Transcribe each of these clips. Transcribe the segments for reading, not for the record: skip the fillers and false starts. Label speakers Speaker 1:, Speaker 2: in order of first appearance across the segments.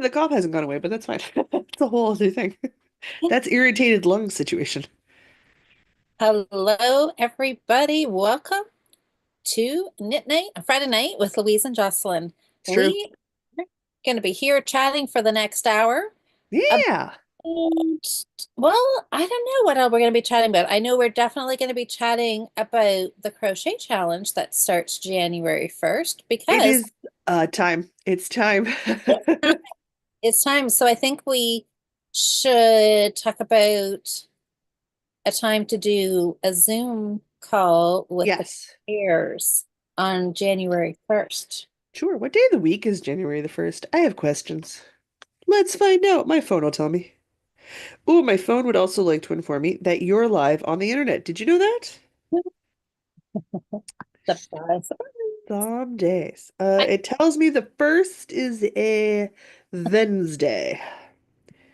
Speaker 1: The cough hasn't gone away, but that's fine. It's a whole other thing. That's irritated lung situation.
Speaker 2: Hello, everybody. Welcome to Knit Night, a Friday night with Louise and Jocelyn.
Speaker 1: It's true.
Speaker 2: We are going to be here chatting for the next hour about,
Speaker 1: Yeah.
Speaker 2: well, I don't know what else we're going to be chatting about. I know we're definitely going to be chatting about the crochet challenge that starts January 1st
Speaker 1: It
Speaker 2: because
Speaker 1: is time. It's time.
Speaker 2: it's time. It's time. So I think we should talk about a time to do a Zoom call with the
Speaker 1: Yes.
Speaker 2: pairs on January 1st.
Speaker 1: Sure. What day of the week is January the 1st? I have questions. Let's find out. My phone will tell me. Oh, my phone would also like to inform me that you're live on the internet. Did you know that?
Speaker 2: Surprise.
Speaker 1: Some days.
Speaker 2: I-
Speaker 1: It tells me the first is a Wednesday.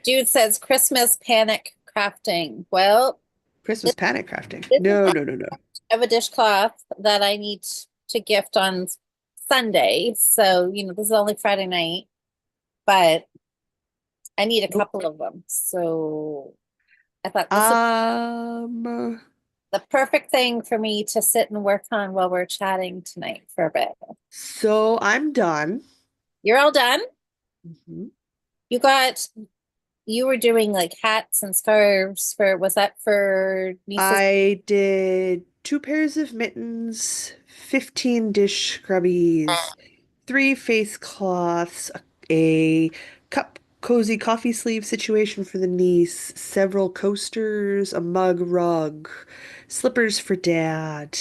Speaker 2: Jude says Christmas panic crafting. Well,
Speaker 1: Christmas
Speaker 2: this,
Speaker 1: panic crafting.
Speaker 2: this is
Speaker 1: No, no, no, no.
Speaker 2: of a dishcloth that I need to gift on Sunday. So, this is only Friday night, but I need a
Speaker 1: Nope.
Speaker 2: couple of them. So I thought this would
Speaker 1: Um,
Speaker 2: be the perfect thing for me to sit and work on while we're chatting tonight for a bit.
Speaker 1: so I'm done.
Speaker 2: You're all done?
Speaker 1: Mhm.
Speaker 2: You got You were doing like hats and scarves was that for nieces?
Speaker 1: I did two pairs of mittens, 15 dish scrubbies, three face cloths, a cup cozy coffee sleeve situation for the niece, several coasters, a mug rug, slippers for dad.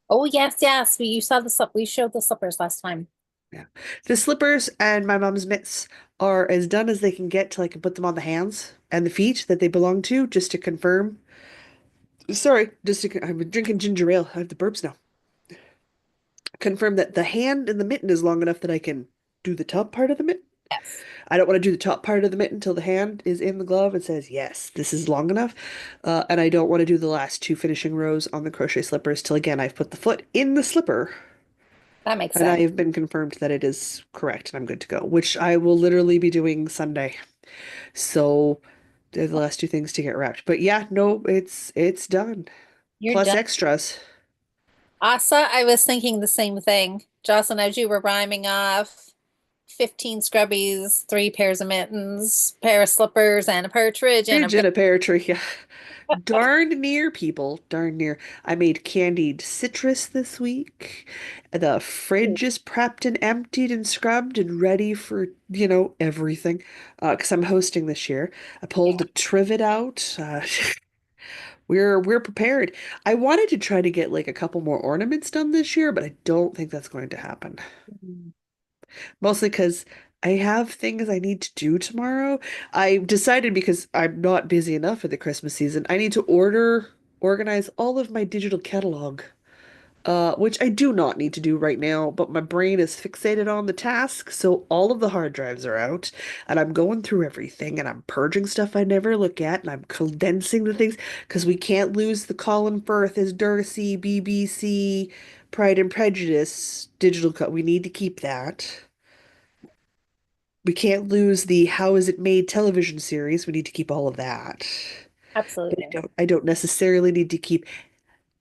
Speaker 2: Oh yes, yes. You saw we showed the slippers last time.
Speaker 1: Yeah. The slippers and my mom's mitts are as done as they can get till I can put them on the hands and the feet that they belong to, just to confirm. Sorry, I've been drinking ginger ale. I have the burps now. Confirm that the hand and the mitten is long enough that I can do the top part of the mitten.
Speaker 2: Yes.
Speaker 1: I don't want to do the top part of the mitten until the hand is in the glove and says, yes, this is long enough. And I don't want to do the last two finishing rows on the crochet slippers till again I've put the foot in the slipper
Speaker 2: That makes
Speaker 1: and I
Speaker 2: sense.
Speaker 1: have been confirmed that it is correct and I'm good to go, which I will literally be doing Sunday. So they're the last two things to get wrapped. But yeah, no, it's done.
Speaker 2: You're
Speaker 1: Plus
Speaker 2: done.
Speaker 1: extras.
Speaker 2: Asa, I was thinking the same thing. Jocelyn, as you were rhyming off 15 scrubbies, three pairs of mittens, pair of slippers, and a partridge and a
Speaker 1: Ridge and a pear tree. Yeah. Darn near, people. Darn near. I made candied citrus this week. The fridge is prepped and emptied and scrubbed and ready for, everything. Because I'm hosting this year. I pulled the trivet out. We're prepared. I wanted to try to get like a couple more ornaments done this year, but I don't think that's going to happen. Mostly because I have things I need to do tomorrow. I decided because I'm not busy enough for the Christmas season, I need to organize all of my digital catalog, which I do not need to do right now, but my brain is fixated on the task, so all of the hard drives are out, and I'm going through everything, and I'm purging stuff I never look at, and I'm condensing the things, because we can't lose the Colin Firth as Darcy, BBC, Pride and Prejudice digital cut. We need to keep that. We can't lose the How Is It Made television series. We need to keep all of that. But I
Speaker 2: Absolutely.
Speaker 1: don't necessarily need to keep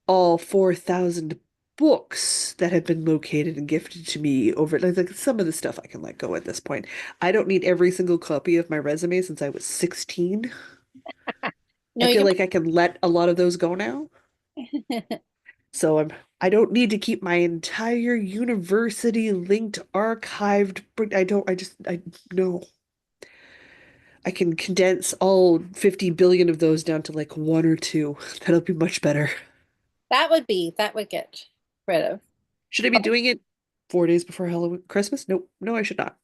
Speaker 1: all 4,000 books that have been located and gifted to me over like some of the stuff I can let go at this point. I don't need every single copy of my resume since I was 16. I
Speaker 2: No,
Speaker 1: feel
Speaker 2: you
Speaker 1: like I can let a lot of those go now.
Speaker 2: can.
Speaker 1: So I don't need to keep my entire university linked archived. I no. I can condense all 50 billion of those down to like one or two. That'll be much better.
Speaker 2: That would get rid of.
Speaker 1: Should I be doing it 4 days before Halloween, Christmas? Nope. No, I should not.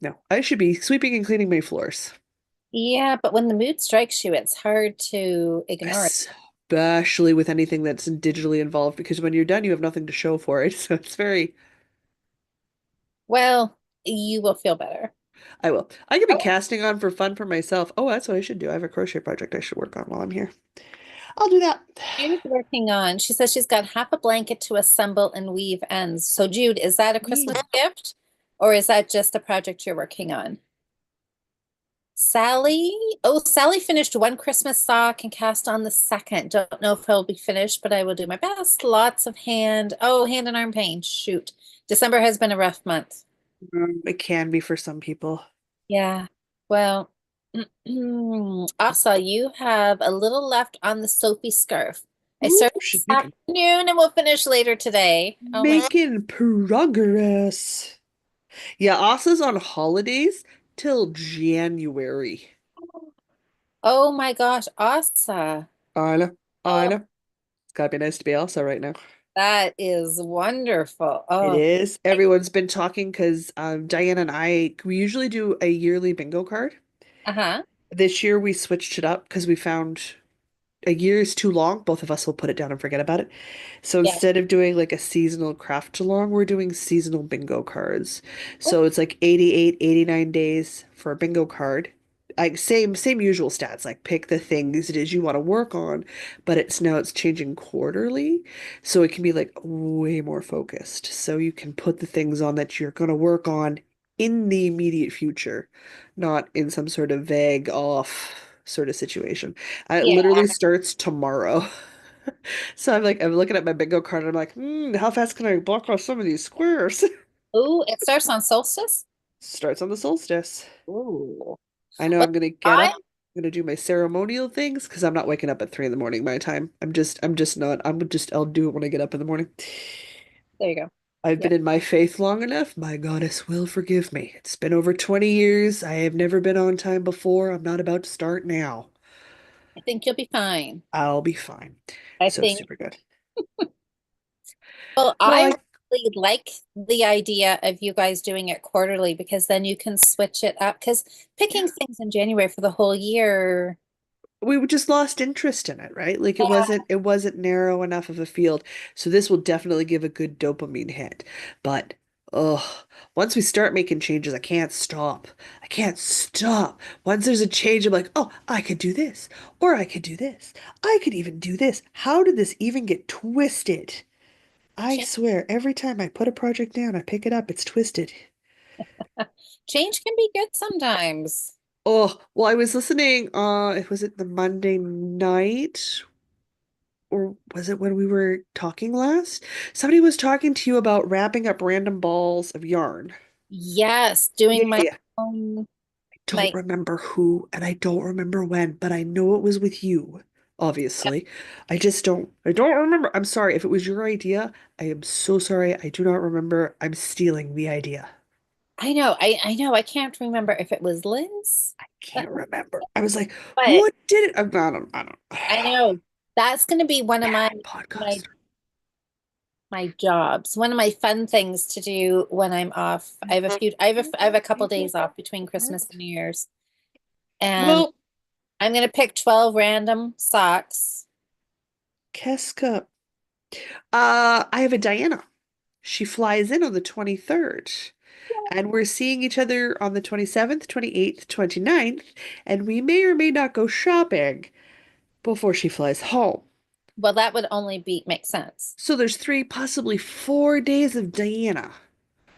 Speaker 1: No, I should be sweeping and cleaning my floors.
Speaker 2: Yeah, but when the mood strikes you, it's hard to ignore it.
Speaker 1: Especially with anything that's digitally involved, because when you're done, you have nothing to show for it. So it's very,
Speaker 2: Well, you will feel better.
Speaker 1: I will. I could be casting on for fun for myself. Oh, that's what I should do. I have a crochet project I should work on while I'm here. I'll do that.
Speaker 2: Jude's working on, she says she's got half a blanket to assemble and weave ends. So, Jude, is that a
Speaker 1: Yay.
Speaker 2: Christmas gift? Or is that just the project you're working on? Sally? Oh, Sally finished one Christmas sock and cast on the second. Don't know if it'll be finished, but I will do my best. Lots of hand and arm pain. Shoot. December has been a rough month.
Speaker 1: It can be for some people.
Speaker 2: Yeah. Well, Asa, you have a little left on the Sophie scarf. I
Speaker 1: Ooh,
Speaker 2: started this
Speaker 1: she's making
Speaker 2: afternoon and we'll finish later today. Oh my,
Speaker 1: making progress. Yeah, Asa's on holidays till January.
Speaker 2: oh my gosh, Asa.
Speaker 1: I know, I
Speaker 2: Oh,
Speaker 1: know. It's gotta be nice to be Asa right now.
Speaker 2: that is wonderful.
Speaker 1: It
Speaker 2: Oh,
Speaker 1: is. Everyone's been talking because Diana and I, we usually do a yearly bingo card.
Speaker 2: uh-huh.
Speaker 1: This year we switched it up because we found a year is too long. Both of us will put it down and forget about it. So
Speaker 2: Yeah.
Speaker 1: instead of doing like a seasonal craft along, we're doing seasonal bingo cards.
Speaker 2: Oh,
Speaker 1: So it's like 88, 89 days for a bingo card. Like same usual stats, like pick the things it is you want to work on, but it's changing quarterly. So it can be like way more focused. So you can put the things on that you're gonna work on in the immediate future, not in some sort of vague off sort of situation. And it
Speaker 2: yeah.
Speaker 1: literally starts tomorrow. So I'm looking at my bingo card and I'm like, how fast can I block off some of these squares?
Speaker 2: Ooh, it starts on solstice?
Speaker 1: Starts on the solstice.
Speaker 2: Ooh.
Speaker 1: I know
Speaker 2: Well,
Speaker 1: I'm gonna get
Speaker 2: I
Speaker 1: up, I'm gonna do my ceremonial things because I'm not waking up at 3 in the morning my time. I'm just not. I'll do it when I get up in the morning.
Speaker 2: there you go.
Speaker 1: I've
Speaker 2: Yeah.
Speaker 1: been in my faith long enough. My goddess will forgive me. It's been over 20 years. I have never been on time before. I'm not about to start now.
Speaker 2: I think you'll be fine.
Speaker 1: I'll be fine.
Speaker 2: I
Speaker 1: So
Speaker 2: think,
Speaker 1: super good.
Speaker 2: well,
Speaker 1: Well,
Speaker 2: I
Speaker 1: I
Speaker 2: really like the idea of you guys doing it quarterly because then you can switch it up. Because picking
Speaker 1: yeah.
Speaker 2: things in January for the whole year,
Speaker 1: We just lost interest in it, right? Like
Speaker 2: yeah,
Speaker 1: it wasn't narrow enough of a field. So this will definitely give a good dopamine hit. But oh, once we start making changes, I can't stop. I can't stop. Once there's a change, I'm like, oh, I could do this, or I could do this. I could even do this. How did this even get twisted? I
Speaker 2: change,
Speaker 1: swear, every time I put a project down, I pick it up, it's twisted.
Speaker 2: change can be good sometimes.
Speaker 1: Oh, well, I was listening, was it the Monday night? Or was it when we were talking last? Somebody was talking to you about wrapping up random balls of yarn.
Speaker 2: Yes,
Speaker 1: Yeah,
Speaker 2: doing my
Speaker 1: yeah, yeah.
Speaker 2: own,
Speaker 1: Don't
Speaker 2: my,
Speaker 1: remember who and I don't remember when, but I know it was with you, obviously. I don't remember. I'm sorry. If it was your idea, I am so sorry. I do not remember. I'm stealing the idea.
Speaker 2: I know, I can't remember if it was Liz.
Speaker 1: Can't remember. I was like,
Speaker 2: But
Speaker 1: what did it? I don't.
Speaker 2: I know that's going to be one of
Speaker 1: Bad
Speaker 2: my
Speaker 1: podcaster.
Speaker 2: my jobs. One of my fun things to do when I'm off. I have a couple days off between Christmas and New Year's. And
Speaker 1: Well,
Speaker 2: I'm going to pick 12 random socks.
Speaker 1: Keska. I have a Diana. She flies in on the 23rd. And we're seeing each other on the 27th, 28th, 29th, and we may or may not go shopping before she flies home.
Speaker 2: Well, that would only be make sense.
Speaker 1: So there's 3, possibly 4 days of Diana,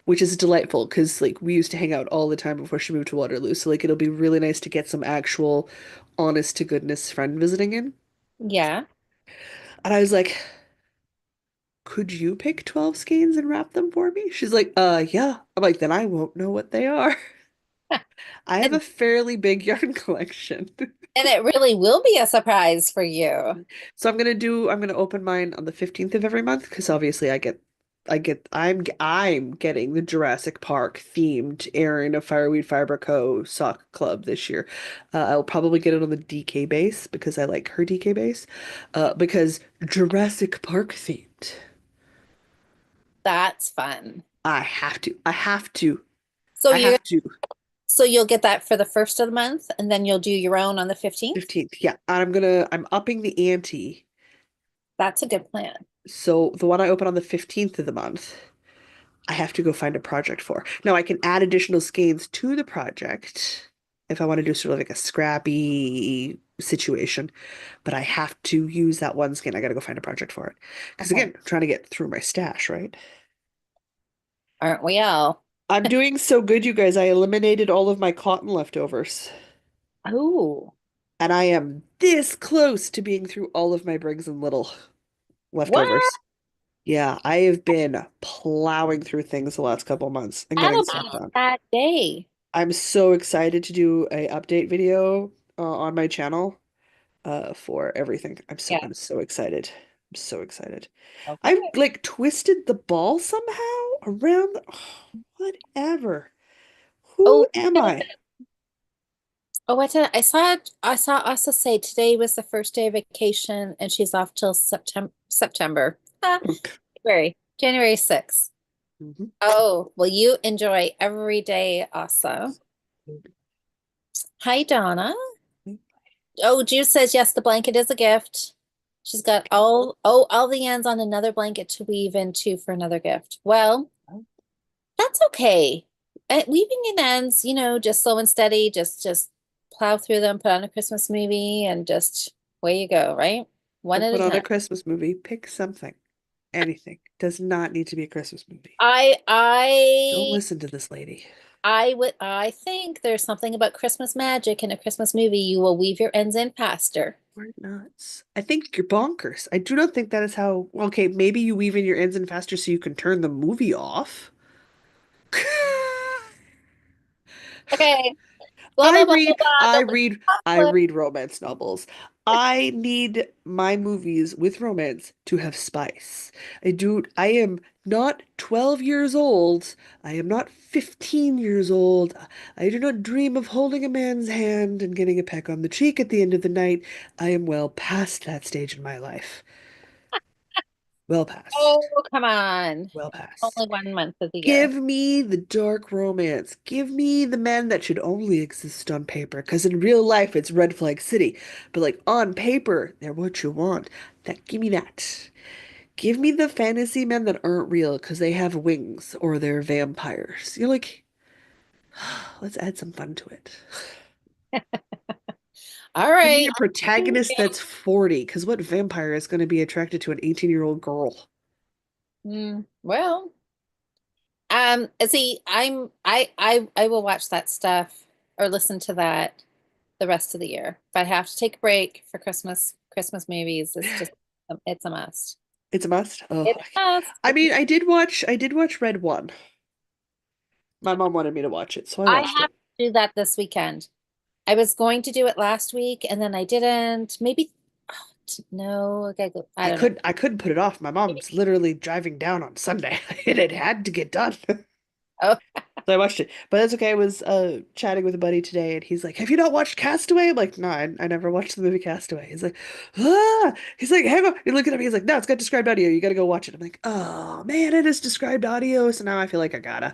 Speaker 1: which is delightful because like we used to hang out all the time before she moved to Waterloo. So like it'll be really nice to get some actual honest to goodness friend visiting in.
Speaker 2: Yeah.
Speaker 1: And I was like, could you pick 12 skeins and wrap them for me? She's like, yeah. I'm like, then I won't know what they are. I have a
Speaker 2: And
Speaker 1: fairly big yarn collection.
Speaker 2: and it really will be a surprise for you.
Speaker 1: So I'm gonna open mine on the 15th of every month because obviously I'm getting the Jurassic Park themed Erin of Fireweed Fiber Co. sock club this year. I'll probably get it on the DK base because I like her DK base. Because Jurassic Park themed.
Speaker 2: That's fun.
Speaker 1: I have to. I have to.
Speaker 2: So
Speaker 1: I
Speaker 2: you
Speaker 1: have to.
Speaker 2: so you'll get that for the first of the month and then you'll do your own on the 15th.
Speaker 1: 15th. Yeah. And I'm upping the ante.
Speaker 2: That's a good plan.
Speaker 1: So the one I open on the 15th of the month. I have to go find a project for. Now I can add additional skeins to the project if I want to do sort of like a scrappy situation, but I have to use that one skein. I gotta go find a project for it. Because
Speaker 2: Okay.
Speaker 1: again, I'm trying to get through my stash, right?
Speaker 2: Aren't we all?
Speaker 1: I'm doing so good, you guys. I eliminated all of my cotton leftovers.
Speaker 2: Oh,
Speaker 1: And I am this close to being through all of my Briggs and Little
Speaker 2: what?
Speaker 1: leftovers. Yeah, I have been plowing through things the last couple months and
Speaker 2: How
Speaker 1: getting stuff
Speaker 2: about
Speaker 1: done.
Speaker 2: that day?
Speaker 1: I'm so excited to do a update video on my channel for everything.
Speaker 2: Yeah.
Speaker 1: I'm so excited. I'm so excited.
Speaker 2: Okay.
Speaker 1: I've like twisted the ball somehow around whatever. Who
Speaker 2: Oh,
Speaker 1: am I?
Speaker 2: oh, I saw Asa say today was the first day of vacation and she's off till September. January 6th.
Speaker 1: Mhm.
Speaker 2: Oh, well, you enjoy every day, Asa. Hi, Donna. Oh, Jude says yes, the blanket is a gift. She's got all the ends on another blanket to weave into for another gift. Well, that's okay. Weaving in ends, just slow and steady, just plow through them, put on a Christmas movie, and just away you go, right? One
Speaker 1: Don't
Speaker 2: at a
Speaker 1: put on a
Speaker 2: time.
Speaker 1: Christmas movie. Pick something. Anything. Does not need to be a Christmas movie.
Speaker 2: I
Speaker 1: Don't
Speaker 2: I
Speaker 1: listen to this lady.
Speaker 2: I think there's something about Christmas magic in a Christmas movie. You will weave your ends in faster.
Speaker 1: We're nuts. I think you're bonkers. I do not think that is how. Okay, maybe you weave in your ends in faster so you can turn the movie off.
Speaker 2: Okay. Blah blah blah blah blah.
Speaker 1: I
Speaker 2: Don't listen
Speaker 1: read,
Speaker 2: to
Speaker 1: I
Speaker 2: conflict.
Speaker 1: read romance novels. I need my movies with romance to have spice. I am not 12 years old. I am not 15 years old. I do not dream of holding a man's hand and getting a peck on the cheek at the end of the night. I am well past that stage in my life. Well
Speaker 2: Oh,
Speaker 1: past.
Speaker 2: come on.
Speaker 1: Well past.
Speaker 2: Only 1 month of the
Speaker 1: Give
Speaker 2: year.
Speaker 1: me the dark romance. Give me the man that should only exist on paper. Because in real life, it's red flag city. But like on paper, they're what you want. Give me that. Give me the fantasy men that aren't real because they have wings or they're vampires. You're like, let's add some fun to it.
Speaker 2: All
Speaker 1: Give me
Speaker 2: right.
Speaker 1: a protagonist that's 40. Because what vampire is going to be attracted to an 18-year-old girl?
Speaker 2: Well, see, I will watch that stuff or listen to that the rest of the year. If I have to take a break for Christmas movies, it's a must.
Speaker 1: It's a must. Oh,
Speaker 2: It's a must.
Speaker 1: I did watch Red One. My mom wanted me to watch it, so I
Speaker 2: I
Speaker 1: watched
Speaker 2: have
Speaker 1: it.
Speaker 2: to do that this weekend. I was going to do it last week and then I didn't. Maybe no, okay, I don't know.
Speaker 1: I couldn't put it off. My mom's literally driving down on Sunday, and it had to get done.
Speaker 2: Oh,
Speaker 1: So I watched it. But that's okay. I was chatting with a buddy today, and he's like, "Have you not watched Castaway?" I'm like, "No, I never watched the movie Castaway." He's like, "Ah!" He's like, "Hang on." You look at him. He's like, "No, it's got described audio. You got to go watch it." I'm like, "Oh man, it is described audio." So now I feel like I gotta.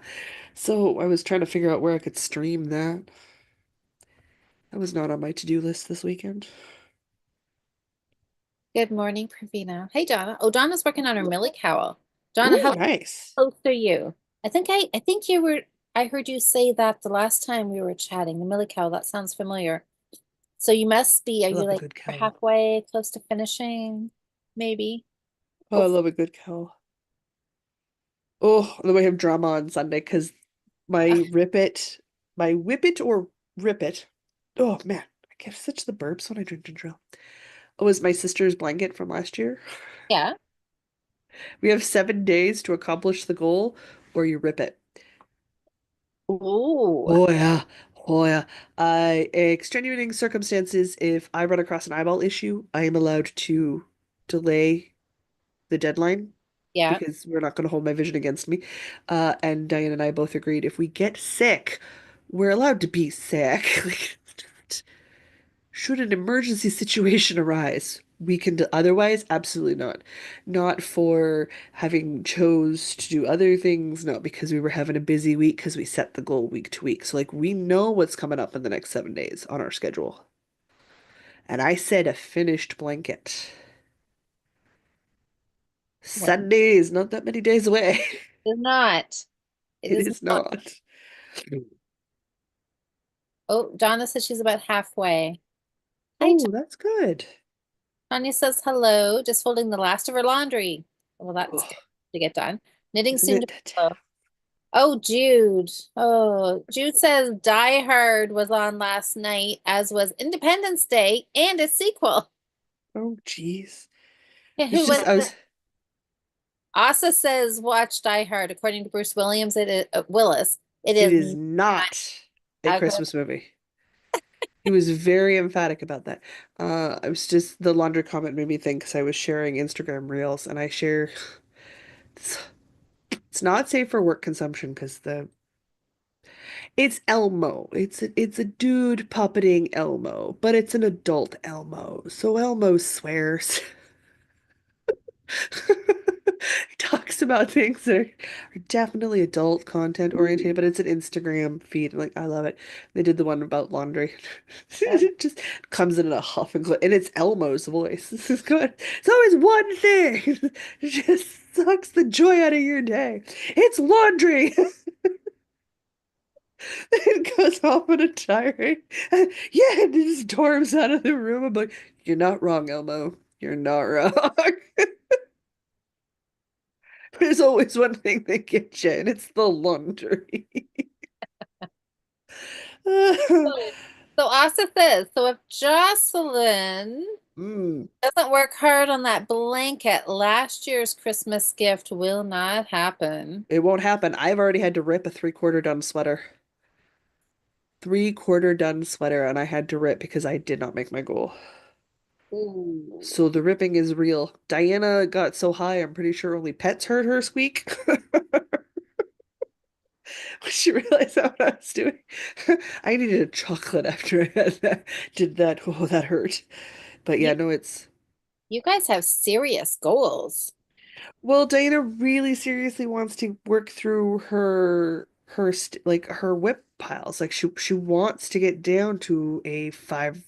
Speaker 1: So I was trying to figure out where I could stream that. That was not on my to-do list this weekend.
Speaker 2: good morning, Pravina. Hey, Donna. Oh, Donna's working on her Millie Cowl. Donna,
Speaker 1: Ooh,
Speaker 2: how
Speaker 1: nice.
Speaker 2: close are you? I think you were. I heard you say that the last time we were chatting. The Millie Cowl. That sounds familiar. So you must be. Are
Speaker 1: I
Speaker 2: you
Speaker 1: love a
Speaker 2: like
Speaker 1: good cowl.
Speaker 2: halfway, close to finishing? Maybe.
Speaker 1: Oh, I
Speaker 2: Hopefully.
Speaker 1: love a good cowl. Oh, and then we have drama on Sunday because my rip it, my whip it or rip it. Oh man, I get such the burps when I drink ginger ale. Oh, it was my sister's blanket from last year.
Speaker 2: Yeah.
Speaker 1: We have 7 days to accomplish the goal, or you rip it.
Speaker 2: Ooh.
Speaker 1: Oh yeah, oh yeah. Extenuating circumstances. If I run across an eyeball issue, I am allowed to delay the deadline
Speaker 2: Yeah.
Speaker 1: because we're not going to hold my vision against me. And Diane and I both agreed if we get sick, we're allowed to be sick. Like, should an emergency situation arise, we can do, otherwise, absolutely not. Not for having chose to do other things, not because we were having a busy week because we set the goal week to week. So like we know what's coming up in the next 7 days on our schedule. And I said a finished blanket.
Speaker 2: Well,
Speaker 1: Sunday is not that many days away.
Speaker 2: it is not. It
Speaker 1: It
Speaker 2: is
Speaker 1: is
Speaker 2: not.
Speaker 1: not.
Speaker 2: Oh, Donna says she's about halfway. Hi,
Speaker 1: Oh, that's good.
Speaker 2: Tanya says hello, just folding the last of her laundry. Well, that's
Speaker 1: Oh,
Speaker 2: good to get done. Knitting
Speaker 1: isn't
Speaker 2: soon to
Speaker 1: it?
Speaker 2: follow. Oh, Jude. Oh, Jude says Die Hard was on last night, as was Independence Day and its sequel.
Speaker 1: Oh, jeez.
Speaker 2: Yeah,
Speaker 1: It's
Speaker 2: who
Speaker 1: just
Speaker 2: was
Speaker 1: I
Speaker 2: it?
Speaker 1: was.
Speaker 2: Asa says watch Die Hard. According to Bruce Williams, it is Willis. It
Speaker 1: It
Speaker 2: is
Speaker 1: is
Speaker 2: not
Speaker 1: not a
Speaker 2: a good.
Speaker 1: Christmas movie. He was very emphatic about that. I was just the laundry comment made me think because I was sharing Instagram reels and I share it's not safe for work consumption because the it's Elmo. It's a dude puppeting Elmo, but it's an adult Elmo. So Elmo swears. He talks about things that are definitely adult content oriented, but it's an Instagram feed. Like I love it. They did the one about laundry. It just comes in a huff and it's Elmo's voice. This is good. It's always one thing. It just sucks the joy out of your day. It's laundry. It goes off on a tirade. Yeah, and it just storms out of the room. I'm like, you're not wrong, Elmo. You're not wrong. There's always one thing that gets you, and it's the laundry.
Speaker 2: So Asa says, so if Jocelyn
Speaker 1: Mm,
Speaker 2: doesn't work hard on that blanket, last year's Christmas gift will not happen.
Speaker 1: it won't happen. I've already had to rip a three-quarter done sweater. Three-quarter done sweater, and I had to rip because I did not make my goal.
Speaker 2: Ooh.
Speaker 1: So the ripping is real. Diana got so high, I'm pretty sure only pets heard her squeak. She realized what I was doing. I needed a chocolate after I had did that. Oh, that hurt. But yeah,
Speaker 2: You
Speaker 1: no, it's
Speaker 2: you guys have serious goals.
Speaker 1: well, Diana really seriously wants to work through her st like her whip piles. Like she wants to get down to a five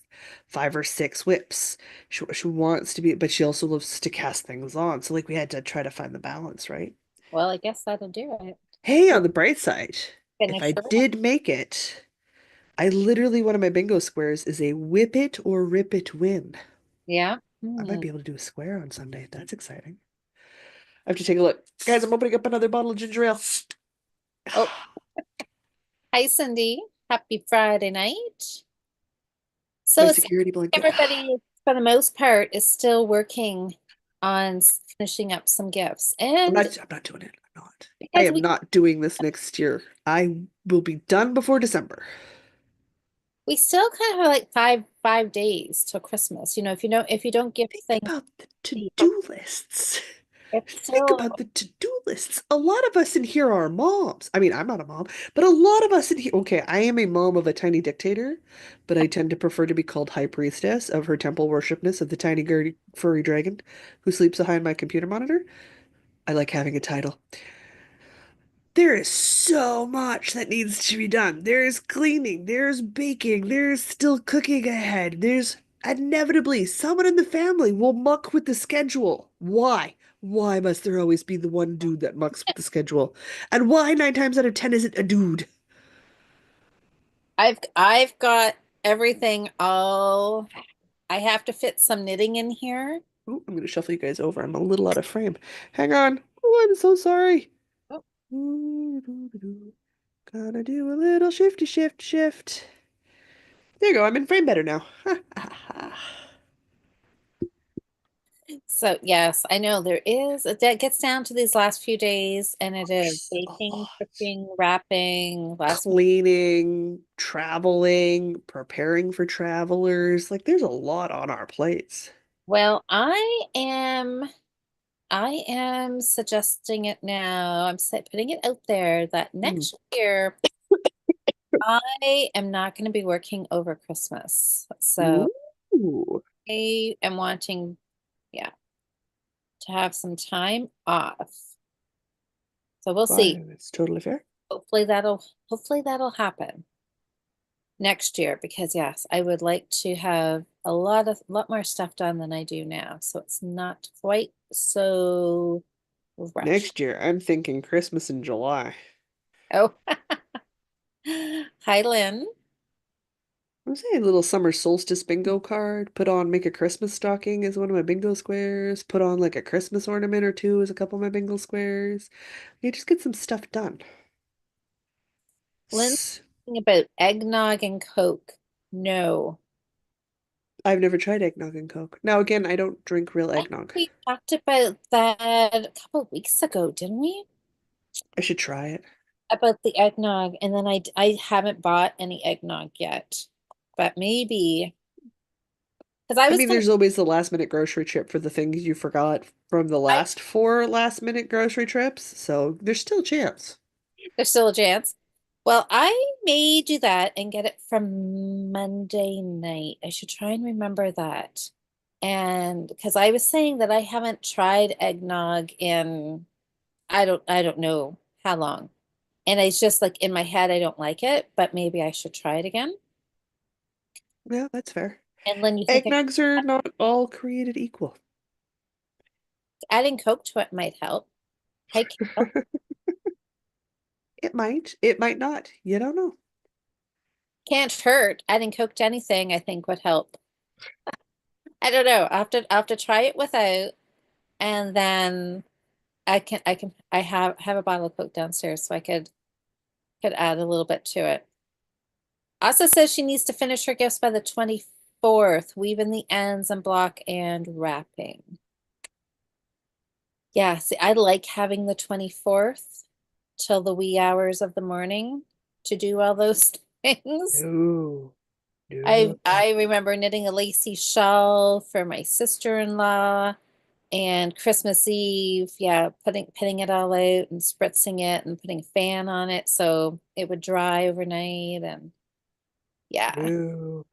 Speaker 1: or six whips. She wants to be, but she also loves to cast things on. So like we had to try to find the balance, right?
Speaker 2: Well, I guess that'll do it.
Speaker 1: Hey,
Speaker 2: You
Speaker 1: on the bright side, if
Speaker 2: finish
Speaker 1: I
Speaker 2: the rest.
Speaker 1: did make it, I literally one of my bingo squares is a whip it or rip it win.
Speaker 2: Yeah.
Speaker 1: I might
Speaker 2: Hmm.
Speaker 1: be able to do a square on Sunday. That's exciting. I have to take a look. Guys, I'm opening up another bottle of ginger ale.
Speaker 2: Oh, hi, Cindy. Happy Friday night.
Speaker 1: My
Speaker 2: So it seems
Speaker 1: security
Speaker 2: like
Speaker 1: blanket.
Speaker 2: everybody, for the most part, is still working on finishing up some gifts. And
Speaker 1: I'm not doing it. I'm not. I
Speaker 2: because
Speaker 1: am not doing this next year. I will be done before December.
Speaker 2: we still kind of have like five days till Christmas. If you don't give
Speaker 1: Think
Speaker 2: things,
Speaker 1: about the to-do lists.
Speaker 2: it's
Speaker 1: Think
Speaker 2: still
Speaker 1: about the to-do lists. A lot of us in here are moms. I mean, I'm not a mom, but a lot of us in here. Okay, I am a mom of a tiny dictator, but I tend to prefer to be called high priestess of her temple worshipness of the tiny furry dragon who sleeps behind my computer monitor. I like having a title. There is so much that needs to be done. There's cleaning, there's baking, there's still cooking ahead. There's inevitably someone in the family will muck with the schedule. Why? Why must there always be the one dude that mucks with the schedule? And why 9 times out of 10 is it a dude?
Speaker 2: I've got everything all I have to fit some knitting in here.
Speaker 1: Ooh, I'm gonna shuffle you guys over. I'm a little out of frame. Hang on. Oh, I'm so sorry.
Speaker 2: Oh,
Speaker 1: Gotta do a little shifty shift. There you go. I'm in frame better now.
Speaker 2: so yes, I know there is that gets down to these last few days and it is
Speaker 1: There's a
Speaker 2: baking,
Speaker 1: lot.
Speaker 2: cooking, wrapping, last
Speaker 1: Cleaning, traveling, preparing for travelers. Like there's a lot on our plates.
Speaker 2: well, I am suggesting it now. Putting it out there that
Speaker 1: Hmm.
Speaker 2: next year I am not going to be working over Christmas. So
Speaker 1: Ooh.
Speaker 2: I am wanting, yeah, to have some time off. So we'll see.
Speaker 1: Why, that's totally fair.
Speaker 2: Hopefully that'll happen next year because yes, I would like to have a lot more stuff done than I do now. So it's not quite so rushed.
Speaker 1: Next year, I'm thinking Christmas in July.
Speaker 2: Oh, hi, Lynn.
Speaker 1: I'm saying a little summer solstice bingo card. Put on make a Christmas stocking as one of my bingo squares. Put on like a Christmas ornament or two as a couple of my bingo squares. You just get some stuff done.
Speaker 2: Lynn's
Speaker 1: S-
Speaker 2: thinking about eggnog and Coke. No.
Speaker 1: I've never tried eggnog and Coke. Now, again, I don't drink real
Speaker 2: I think
Speaker 1: eggnog.
Speaker 2: we talked about that a couple of weeks ago, didn't we?
Speaker 1: I should try it.
Speaker 2: About the eggnog, and then I haven't bought any eggnog yet. But maybe because I
Speaker 1: I
Speaker 2: was
Speaker 1: mean,
Speaker 2: gonna
Speaker 1: there's always the last minute grocery trip for the things you forgot from the
Speaker 2: I,
Speaker 1: last four last minute grocery trips, so there's still a chance.
Speaker 2: there's still a chance. Well, I may do that and get it from Monday night. I should try and remember that. And because I was saying that I haven't tried eggnog in I don't know how long. And it's just like in my head I don't like it, but maybe I should try it again.
Speaker 1: Yeah, that's fair.
Speaker 2: And then you think
Speaker 1: Eggnogs are not all created equal.
Speaker 2: adding Coke to it might help. Hey, Kale.
Speaker 1: It might not. You don't know.
Speaker 2: Can't hurt. Adding Coke to anything I think would help. I don't know. I have to try it without, and then I have a bottle of Coke downstairs, so I could add a little bit to it. Asa says she needs to finish her gifts by the 24th, weaving the ends and block and wrapping. Yeah, see, I like having the 24th till the wee hours of the morning to do all those things.
Speaker 1: No,
Speaker 2: I
Speaker 1: no,
Speaker 2: I remember knitting a lacy shawl for my sister-in-law and Christmas Eve, yeah, pinning it all out and spritzing it and putting a fan on it so it would dry overnight and yeah.
Speaker 1: no,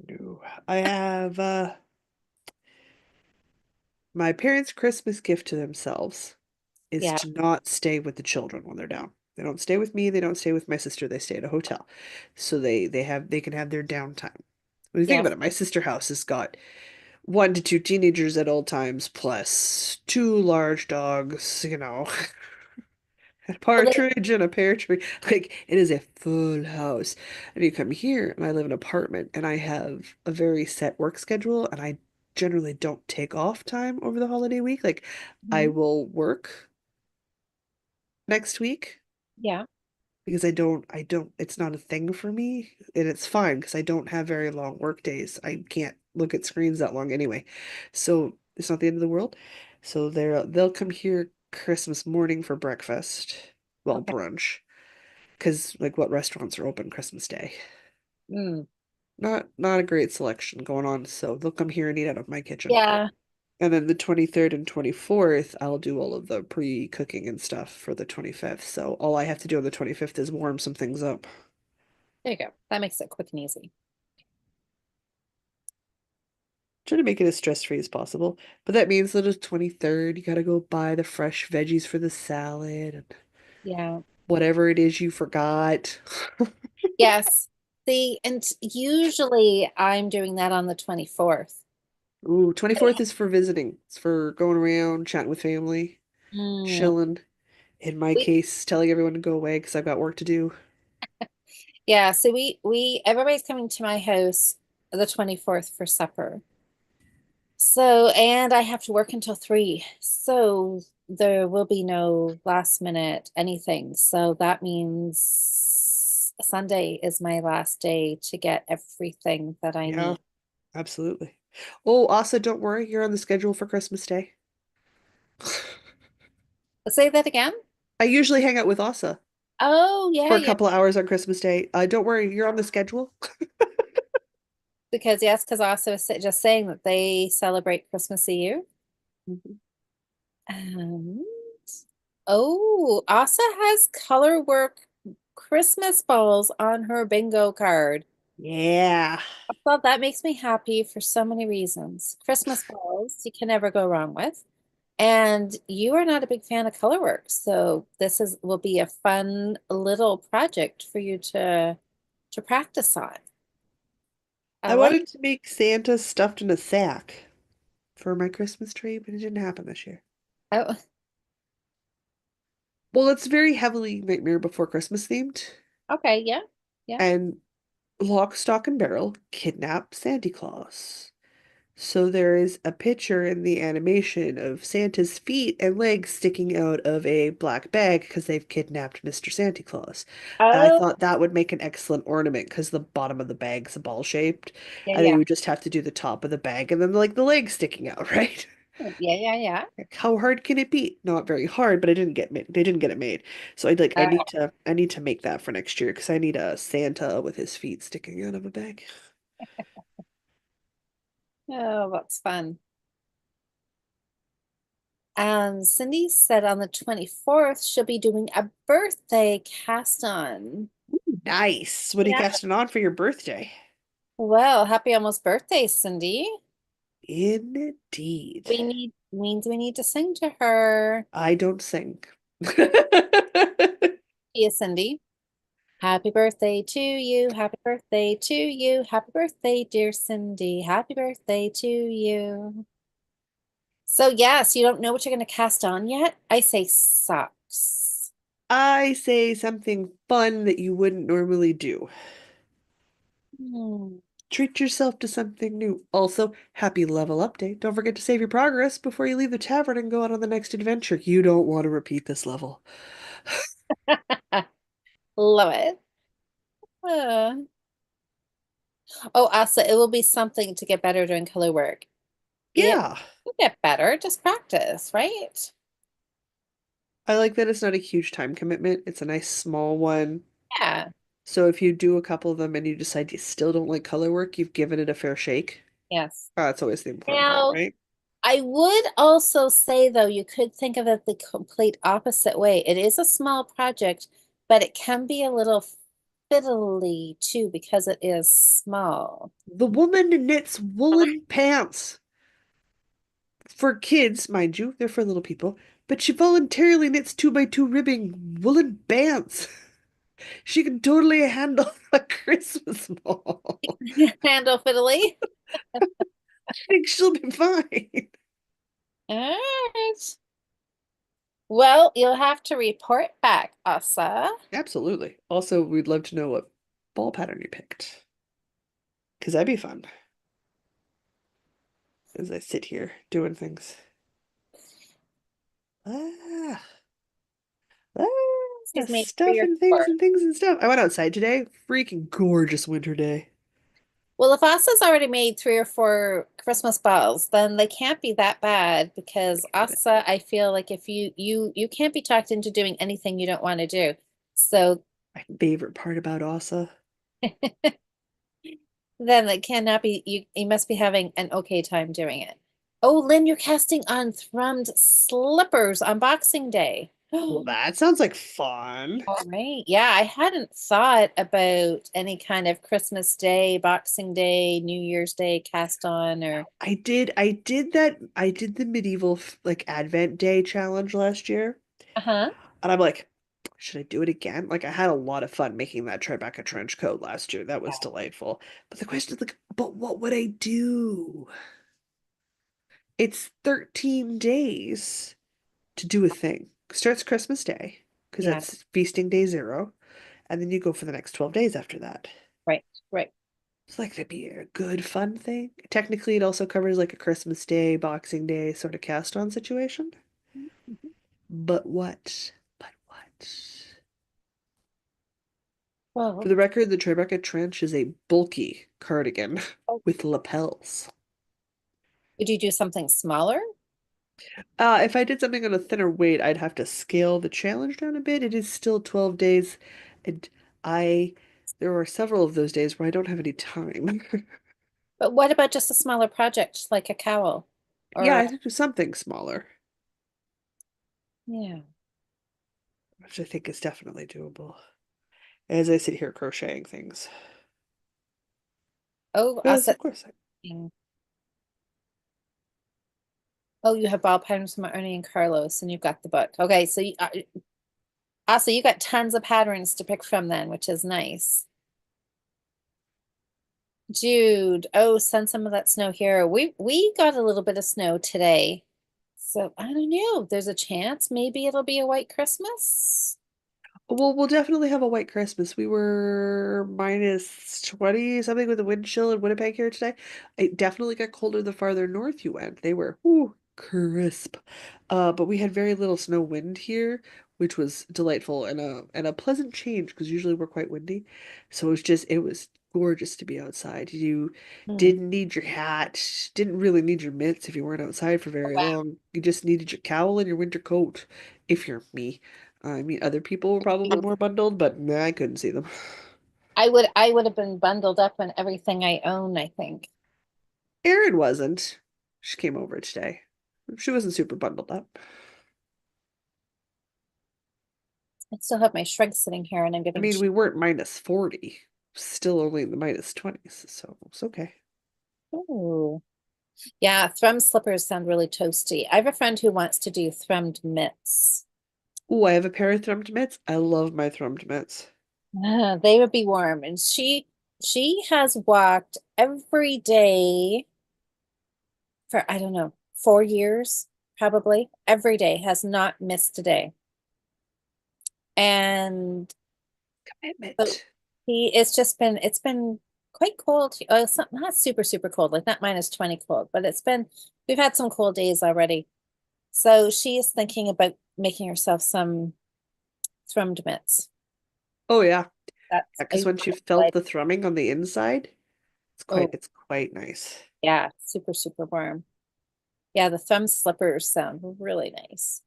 Speaker 1: no. I have my parents' Christmas gift to themselves is
Speaker 2: Yeah.
Speaker 1: to not stay with the children when they're down. They don't stay with me, they don't stay with my sister, they stay at a hotel. So they can have their downtime. When you think
Speaker 2: Yeah.
Speaker 1: about it, my sister house has got 1 to 2 teenagers at all times, plus two large dogs, a
Speaker 2: Well, they,
Speaker 1: partridge and a pear tree. Like it is a full house. And you come here and I live in an apartment and I have a very set work schedule and I generally don't take off time over the holiday week. Like I
Speaker 2: Mhm.
Speaker 1: will work next week
Speaker 2: Yeah.
Speaker 1: because I don't it's not a thing for me and it's fine because I don't have very long work days. I can't look at screens that long anyway. So it's not the end of the world. So they'll come here Christmas morning for breakfast. Well,
Speaker 2: Okay.
Speaker 1: brunch. Because like what restaurants are open Christmas Day?
Speaker 2: Mm.
Speaker 1: Not a great selection going on, so they'll come here and eat out of my kitchen.
Speaker 2: Yeah.
Speaker 1: And then the 23rd and 24th, I'll do all of the pre-cooking and stuff for the 25th. So all I have to do on the 25th is warm some things up.
Speaker 2: There you go. That makes it quick and easy.
Speaker 1: Try to make it as stress-free as possible. But that means that the 23rd, you gotta go buy the fresh veggies for the salad and
Speaker 2: Yeah.
Speaker 1: whatever it is you forgot.
Speaker 2: Yes. See, and usually I'm doing that on the 24th.
Speaker 1: Ooh, 24th is for visiting. It's for going around, chatting with family,
Speaker 2: Mm.
Speaker 1: chilling. In my
Speaker 2: We
Speaker 1: case, telling everyone to go away because I've got work to do.
Speaker 2: Yeah, so we everybody's coming to my house the 24th for supper. So, and I have to work until 3. So there will be no last minute anything. So that means Sunday is my last day to get everything that I
Speaker 1: Yeah,
Speaker 2: need.
Speaker 1: absolutely. Oh, Asa, don't worry, you're on the schedule for Christmas Day.
Speaker 2: Say that again?
Speaker 1: I usually hang out with Asa
Speaker 2: Oh, yeah,
Speaker 1: for a
Speaker 2: yeah.
Speaker 1: couple of hours on Christmas Day. Don't worry, you're on the schedule.
Speaker 2: Because yes, because also just saying that they celebrate Christmas Eve.
Speaker 1: Mhm.
Speaker 2: And oh, Asa has color work Christmas balls on her bingo card.
Speaker 1: Yeah.
Speaker 2: Well, that makes me happy for so many reasons. Christmas balls, you can never go wrong with. And you are not a big fan of color work, so this is will be a fun little project for you to practice on. I
Speaker 1: I
Speaker 2: like
Speaker 1: wanted to make Santa stuffed in a sack for my Christmas tree, but it didn't happen this year.
Speaker 2: oh,
Speaker 1: Well, it's very heavily Nightmare Before Christmas themed,
Speaker 2: okay, yeah. Yeah.
Speaker 1: and lock, stock, and barrel kidnap Santa Claus. So there is a picture in the animation of Santa's feet and legs sticking out of a black bag because they've kidnapped Mr. Santa Claus. And I
Speaker 2: Oh,
Speaker 1: thought that would make an excellent ornament because the bottom of the bag's a ball shaped.
Speaker 2: yeah,
Speaker 1: And then you
Speaker 2: yeah.
Speaker 1: would just have to do the top of the bag and then like the legs sticking out, right?
Speaker 2: Yeah, yeah, yeah.
Speaker 1: Like, how hard can it be? Not very hard, but I didn't get made. They didn't get it made. So I
Speaker 2: Uh,
Speaker 1: need to make that for next year because I need a Santa with his feet sticking out of a bag.
Speaker 2: oh, that's fun. Cindy said on the 24th she'll be doing a birthday cast on.
Speaker 1: Nice. What are you
Speaker 2: Yeah.
Speaker 1: casting on for your birthday?
Speaker 2: Well, happy almost birthday, Cindy.
Speaker 1: Indeed.
Speaker 2: We need means we need to sing to her.
Speaker 1: I don't sing.
Speaker 2: Yes, Cindy. Happy birthday to you. Happy birthday to you. Happy birthday, dear Cindy. Happy birthday to you. So, yes, you don't know what you're going to cast on yet? I say socks.
Speaker 1: I say something fun that you wouldn't normally do.
Speaker 2: Hmm.
Speaker 1: Treat yourself to something new. Also, happy level update. Don't forget to save your progress before you leave the tavern and go out on the next adventure. You don't want to repeat this level.
Speaker 2: Love it. Uh, oh, Asa, it will be something to get better doing color work. It
Speaker 1: Yeah,
Speaker 2: will get better, just practice, right?
Speaker 1: I like that it's not a huge time commitment. It's a nice small one.
Speaker 2: Yeah,
Speaker 1: So if you do a couple of them and you decide you still don't like color work, you've given it a fair shake.
Speaker 2: yes.
Speaker 1: That's always the important part,
Speaker 2: Now,
Speaker 1: right?
Speaker 2: I would also say, though, you could think of it the complete opposite way. It is a small project, but it can be a little fiddly too because it is small.
Speaker 1: The woman knits woolen pants for kids, mind you, they're for little people, but she voluntarily knits 2 by 2 ribbing woolen bands. She can totally handle a Christmas ball.
Speaker 2: Handle fiddly.
Speaker 1: I think she'll be fine.
Speaker 2: All right. Well, you'll have to report back, Asa.
Speaker 1: Absolutely. Also, we'd love to know what ball pattern you picked, because that'd be fun as I sit here doing things. Ah,
Speaker 2: She's made three
Speaker 1: stuff
Speaker 2: or
Speaker 1: and things
Speaker 2: four.
Speaker 1: and things and stuff. I went outside today. Freaking gorgeous winter day.
Speaker 2: Well, if Asa's already made three or four Christmas balls, then they can't be that bad because Asa, I feel like if you can't be talked into doing anything you don't want to do. So
Speaker 1: My favorite part about Asa.
Speaker 2: then it cannot be you must be having an okay time doing it. Oh, Lynn, you're casting on thrummed slippers on Boxing Day.
Speaker 1: Well, that sounds like fun.
Speaker 2: All right. Yeah, I hadn't thought about any kind of Christmas Day, Boxing Day, New Year's Day cast on or
Speaker 1: I did the medieval like Advent Day challenge last year,
Speaker 2: uh-huh.
Speaker 1: and I'm like, should I do it again? Like, I had a lot of fun making that Tribeca trench coat last year. That was delightful. But the question is like, but what would I do? It's 13 days to do a thing. Starts Christmas Day, because
Speaker 2: Yeah,
Speaker 1: that's feasting day 0, and then you go for the next 12 days after that.
Speaker 2: right, right.
Speaker 1: It's like that'd be a good fun thing. Technically, it also covers like a Christmas Day, Boxing Day sort of cast on situation.
Speaker 2: Mhm.
Speaker 1: But what? But what? For
Speaker 2: Well,
Speaker 1: the record, the Tribeca trench is a bulky cardigan
Speaker 2: oh,
Speaker 1: with lapels.
Speaker 2: would you do something smaller?
Speaker 1: If I did something on a thinner weight, I'd have to scale the challenge down a bit. It is still 12 days, and I there are several of those days where I don't have any time.
Speaker 2: But what about just a smaller project like a cowl?
Speaker 1: Yeah,
Speaker 2: Or
Speaker 1: I could do something smaller,
Speaker 2: yeah.
Speaker 1: which I think is definitely doable. As I sit here crocheting things.
Speaker 2: Oh,
Speaker 1: Yes,
Speaker 2: Asa.
Speaker 1: of course.
Speaker 2: Oh, you have ball patterns from Ernie and Carlos, and you've got the book. Okay, so Asa, you got tons of patterns to pick from then, which is nice. Jude, oh, send some of that snow here. We got a little bit of snow today. So I don't know. There's a chance maybe it'll be a white Christmas.
Speaker 1: Well, we'll definitely have a white Christmas. We were -20 something with the wind chill in Winnipeg here today. It definitely got colder the farther north you went. They were crisp. But we had very little snow wind here, which was delightful and a pleasant change because usually we're quite windy. So it was gorgeous to be outside. You
Speaker 2: Hmm.
Speaker 1: didn't need your hat, didn't really need your mitts if you weren't outside for
Speaker 2: Oh,
Speaker 1: very
Speaker 2: wow.
Speaker 1: long. You just needed your cowl and your winter coat if you're me. I mean, other people were probably more bundled, but nah, I couldn't see them.
Speaker 2: I would have been bundled up in everything I own, I think.
Speaker 1: Erin wasn't. She came over today. She wasn't super bundled up.
Speaker 2: I still have my shrug sitting here and I'm
Speaker 1: I
Speaker 2: getting
Speaker 1: mean, we weren't -40. Still only in the -20s, so it's okay.
Speaker 2: Ooh. Yeah, thrum slippers sound really toasty. I have a friend who wants to do thrummed mitts.
Speaker 1: Ooh, I have a pair of thrummed mitts. I love my thrummed mitts.
Speaker 2: They would be warm. And she has walked every day for, I don't know, 4 years, probably. Every day, has not missed a day. And so
Speaker 1: Commitment.
Speaker 2: it's been quite cold. It's not super, super cold, like not -20 cold, but we've had some cold days already. So she is thinking about making herself some thrummed mitts.
Speaker 1: Oh yeah.
Speaker 2: That's
Speaker 1: Yeah,
Speaker 2: a
Speaker 1: because
Speaker 2: really
Speaker 1: once you felt
Speaker 2: like,
Speaker 1: the thrumming on the inside,
Speaker 2: oh
Speaker 1: it's quite nice.
Speaker 2: yeah, super, super warm. Yeah, the thumb slippers sound really nice.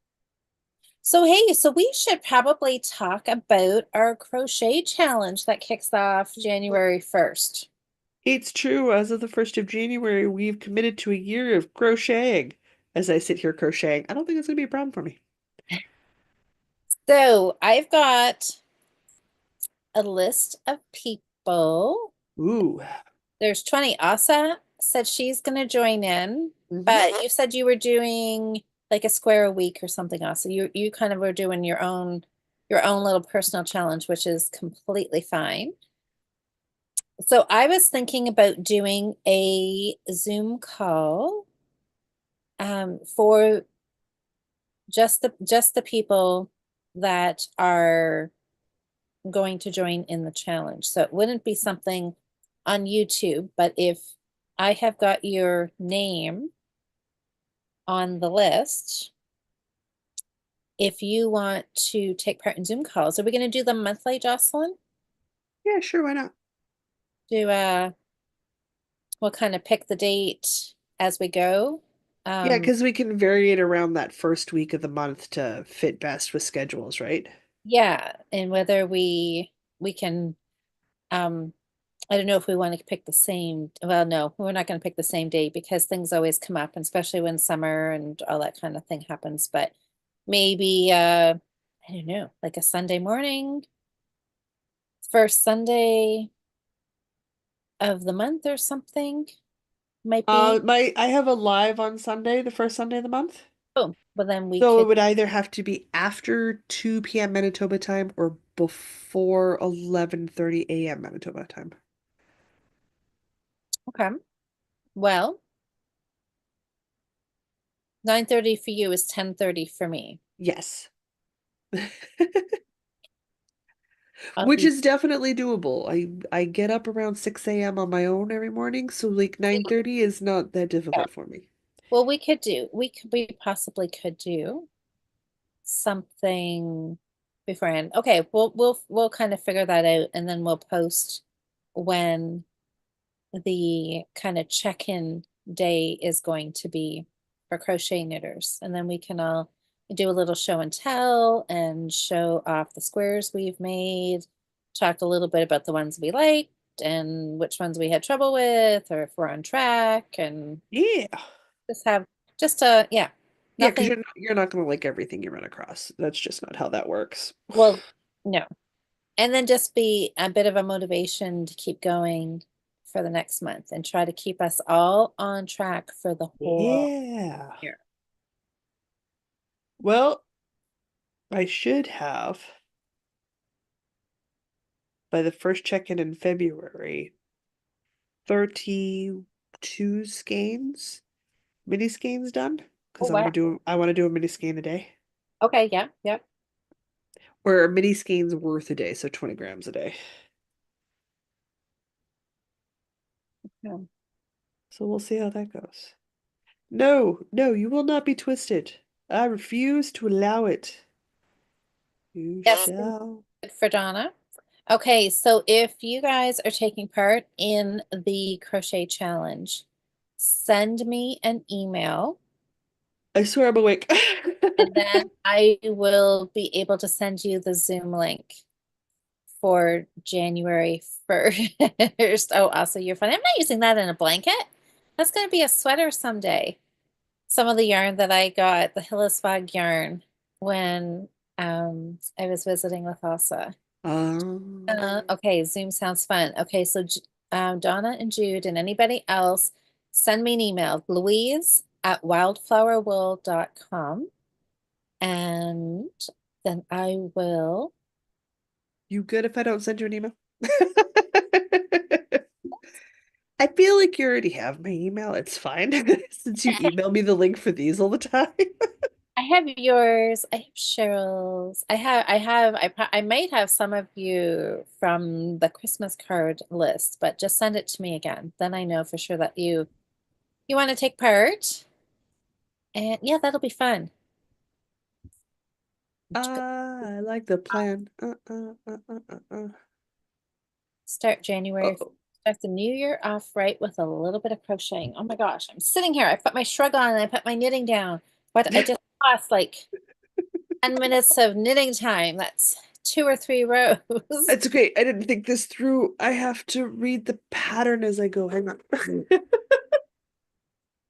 Speaker 2: So hey, so we should probably talk about our crochet challenge that kicks off January 1st.
Speaker 1: It's true. As of the 1st of January, we've committed to a year of crocheting. As I sit here crocheting, I don't think it's going to be a problem for me.
Speaker 2: So I've got a list of people.
Speaker 1: Ooh.
Speaker 2: There's 20. Asa said she's going to join in,
Speaker 1: Hmm.
Speaker 2: but you said you were doing like a square a week or something, Asa. You kind of were doing your own little personal challenge, which is completely fine. So I was thinking about doing a Zoom call for just the people that are going to join in the challenge. So it wouldn't be something on YouTube, but if I have got your name on the list, if you want to take part in Zoom calls, are we going to do them monthly, Jocelyn?
Speaker 1: Yeah, sure, why not?
Speaker 2: Do we'll kind of pick the date as we go.
Speaker 1: Yeah,
Speaker 2: Um,
Speaker 1: because we can vary it around that first week of the month to fit best with schedules, right?
Speaker 2: yeah, and whether we can I don't know if we want to pick the same, well, no, we're not going to pick the same day because things always come up, and especially when summer and all that kind of thing happens. But maybe I don't know, like a Sunday morning, first Sunday of the month or something might be.
Speaker 1: I have a live on Sunday, the first Sunday of the month.
Speaker 2: Oh, well then we
Speaker 1: So it
Speaker 2: could,
Speaker 1: would either have to be after 2 p.m. Manitoba time or before 11:30 a.m. Manitoba time.
Speaker 2: okay. Well, 9:30 for you is 10:30 for me.
Speaker 1: Yes.
Speaker 2: I'll
Speaker 1: Which
Speaker 2: be
Speaker 1: is definitely doable. I get up around 6 a.m. on my own every morning, so like 9:30 is not that
Speaker 2: yeah.
Speaker 1: difficult for me.
Speaker 2: Well, we possibly could do something beforehand. Okay, we'll kind of figure that out and then we'll post when the kind of check-in day is going to be for crochet knitters. And then we can all do a little show and tell and show off the squares we've made, talk a little bit about the ones we liked and which ones we had trouble with or if we're on track and
Speaker 1: Yeah.
Speaker 2: just have just a yeah,
Speaker 1: Yeah, because
Speaker 2: nothing.
Speaker 1: you're not gonna like everything you run across. That's just not how that works.
Speaker 2: Well, no. And then just be a bit of a motivation to keep going for the next month and try to keep us all on track for the whole
Speaker 1: Yeah.
Speaker 2: year.
Speaker 1: Well, I should have by the first check-in in February 32 skeins, mini skeins done
Speaker 2: Oh,
Speaker 1: because
Speaker 2: wow.
Speaker 1: I want to do a mini skein a day.
Speaker 2: Okay, yeah, yeah.
Speaker 1: Or a mini skein's worth a day, so 20 grams a day.
Speaker 2: Yeah.
Speaker 1: So we'll see how that goes. No, no, you will not be twisted. I refuse to allow it. You
Speaker 2: Yes,
Speaker 1: shall.
Speaker 2: good for Donna. Okay, so if you guys are taking part in the crochet challenge, send me an email
Speaker 1: I swear I'm awake.
Speaker 2: and then I will be able to send you the Zoom link for January 1st. Oh, also, you're funny. I'm not using that in a blanket. That's going to be a sweater someday. Some of the yarn that I got, the Hillesvag yarn, when I was visiting with Elsa. Okay, Zoom sounds fun. Okay, so Donna and Jude and anybody else, send me an email, Louise at wildflowerwool.com, and then I will.
Speaker 1: You good if I don't send you an email? I feel like you already have my email. It's fine since you email me the link for these all the time.
Speaker 2: I have yours. I have Cheryl's. I might have some of you from the Christmas card list, but just send it to me again. Then I know for sure that you want to take part. And yeah, that'll be fun.
Speaker 1: I like the plan.
Speaker 2: Start January,
Speaker 1: Uh-oh.
Speaker 2: start the new year off right with a little bit of crocheting. Oh my gosh, I'm sitting here. I put my shrug on and I put my knitting down. But I just lost like 10 minutes of knitting time. That's 2 or 3 rows.
Speaker 1: It's okay. I didn't think this through. I have to read the pattern as I go. Hang on.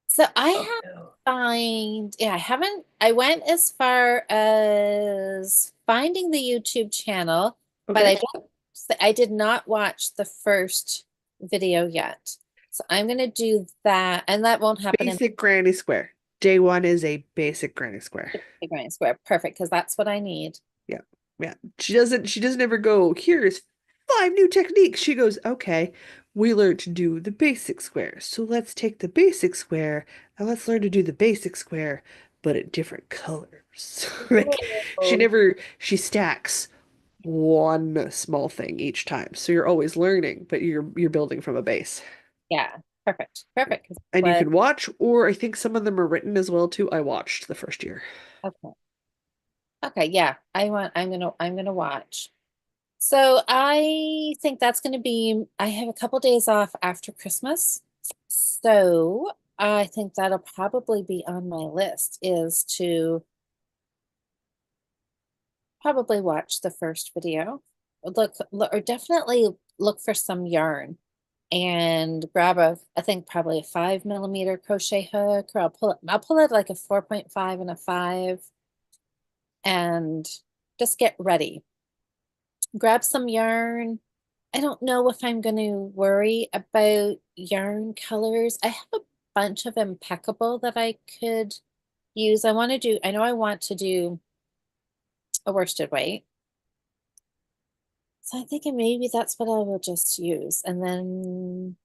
Speaker 2: So I
Speaker 1: Oh
Speaker 2: have
Speaker 1: no.
Speaker 2: find, yeah, I haven't, I went as far as finding the YouTube channel, but
Speaker 1: Okay.
Speaker 2: I did not watch the first video yet. So I'm gonna do that, and that won't happen in
Speaker 1: Basic granny square. Day one is a basic granny square.
Speaker 2: the Granny Square. Perfect, because that's what I need.
Speaker 1: Yeah. Yeah. She doesn't ever go, here's 5 new techniques. She goes, okay, we learned to do the basic square. So let's take the basic square and let's learn to do the basic square, but at different colors. Like
Speaker 2: Oh,
Speaker 1: she stacks one small thing each time. So you're always learning, but you're building from a base.
Speaker 2: yeah, perfect, perfect. 'Cause
Speaker 1: And you
Speaker 2: what?
Speaker 1: can watch, or I think some of them are written as well too. I watched the first year.
Speaker 2: Okay, okay, yeah. I'm gonna watch. So I think that's going to be, I have a couple days off after Christmas. So I think that'll probably be on my list is to probably watch the first video. Or definitely look for some yarn and grab I think probably a 5 mm crochet hook, or I'll pull it like a 4.5 and a 5 and just get ready. Grab some yarn. I don't know if I'm going to worry about yarn colors. I have a bunch of impeccable that I could use. I know I want to do a worsted weight. So I'm thinking maybe that's what I will just use. And then,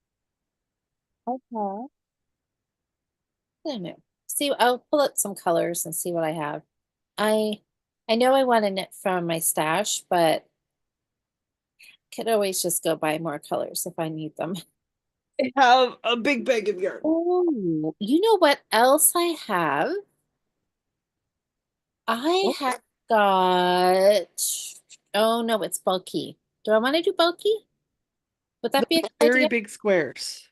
Speaker 2: okay, I don't know. See, I'll pull up some colors and see what I have. I I know I want to knit from my stash, but could always just go buy more colors if I need them.
Speaker 1: I have a big bag of yarn.
Speaker 2: Oh, you know what else I have? I
Speaker 1: Oh,
Speaker 2: have got, oh no, it's bulky. Do I want to do bulky? Would that be a good
Speaker 1: very
Speaker 2: idea?
Speaker 1: big squares.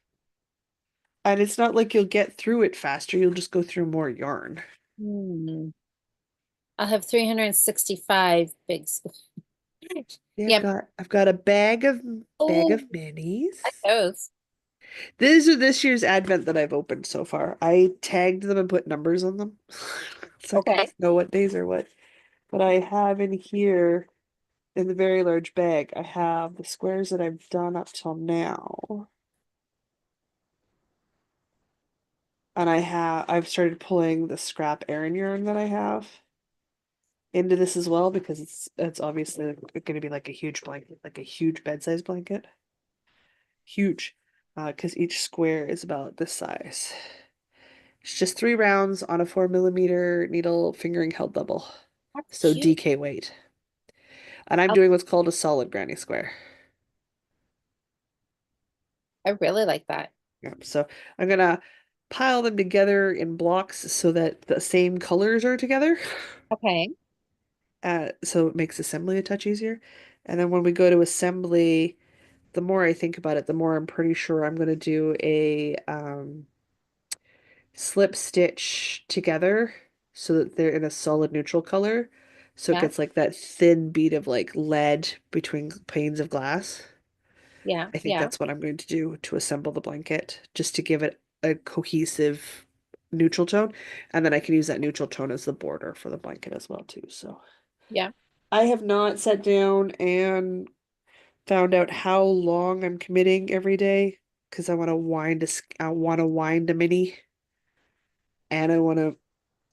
Speaker 1: And it's not like you'll get through it faster, you'll just go through more yarn.
Speaker 2: Hmm. I'll have 365 big.
Speaker 1: Yeah, I've
Speaker 2: Yeah.
Speaker 1: got I've got a bag of
Speaker 2: Oh, like
Speaker 1: minis.
Speaker 2: those.
Speaker 1: These are this year's advent that I've opened so far. I tagged them and put numbers on them. So I can
Speaker 2: Okay.
Speaker 1: know what days are what. But I have in here in the very large bag, I have the squares that I've done up till now. And I've started pulling the scrap Aran yarn that I have into this as well because it's obviously going to be like a huge blanket, like a huge bed-size blanket. Huge. Because each square is about this size. It's just 3 rounds on a 4 mm needle fingering held double.
Speaker 2: That's
Speaker 1: So
Speaker 2: cute.
Speaker 1: DK weight. And I'm
Speaker 2: Oh,
Speaker 1: doing what's called a solid granny square.
Speaker 2: I really like that.
Speaker 1: Yeah, so I'm gonna pile them together in blocks so that the same colors are together.
Speaker 2: Okay.
Speaker 1: So it makes assembly a touch easier. And then when we go to assembly, the more I think about it, the more I'm pretty sure I'm gonna do a slip stitch together so that they're in a solid neutral color. So it
Speaker 2: Yeah.
Speaker 1: gets like that thin bead of like lead between panes of glass.
Speaker 2: Yeah.
Speaker 1: I think
Speaker 2: Yeah.
Speaker 1: that's what I'm going to do to assemble the blanket, just to give it a cohesive neutral tone. And then I can use that neutral tone as the border for the blanket as well too. So
Speaker 2: Yeah.
Speaker 1: I have not sat down and found out how long I'm committing every day because I want to wind a mini and I want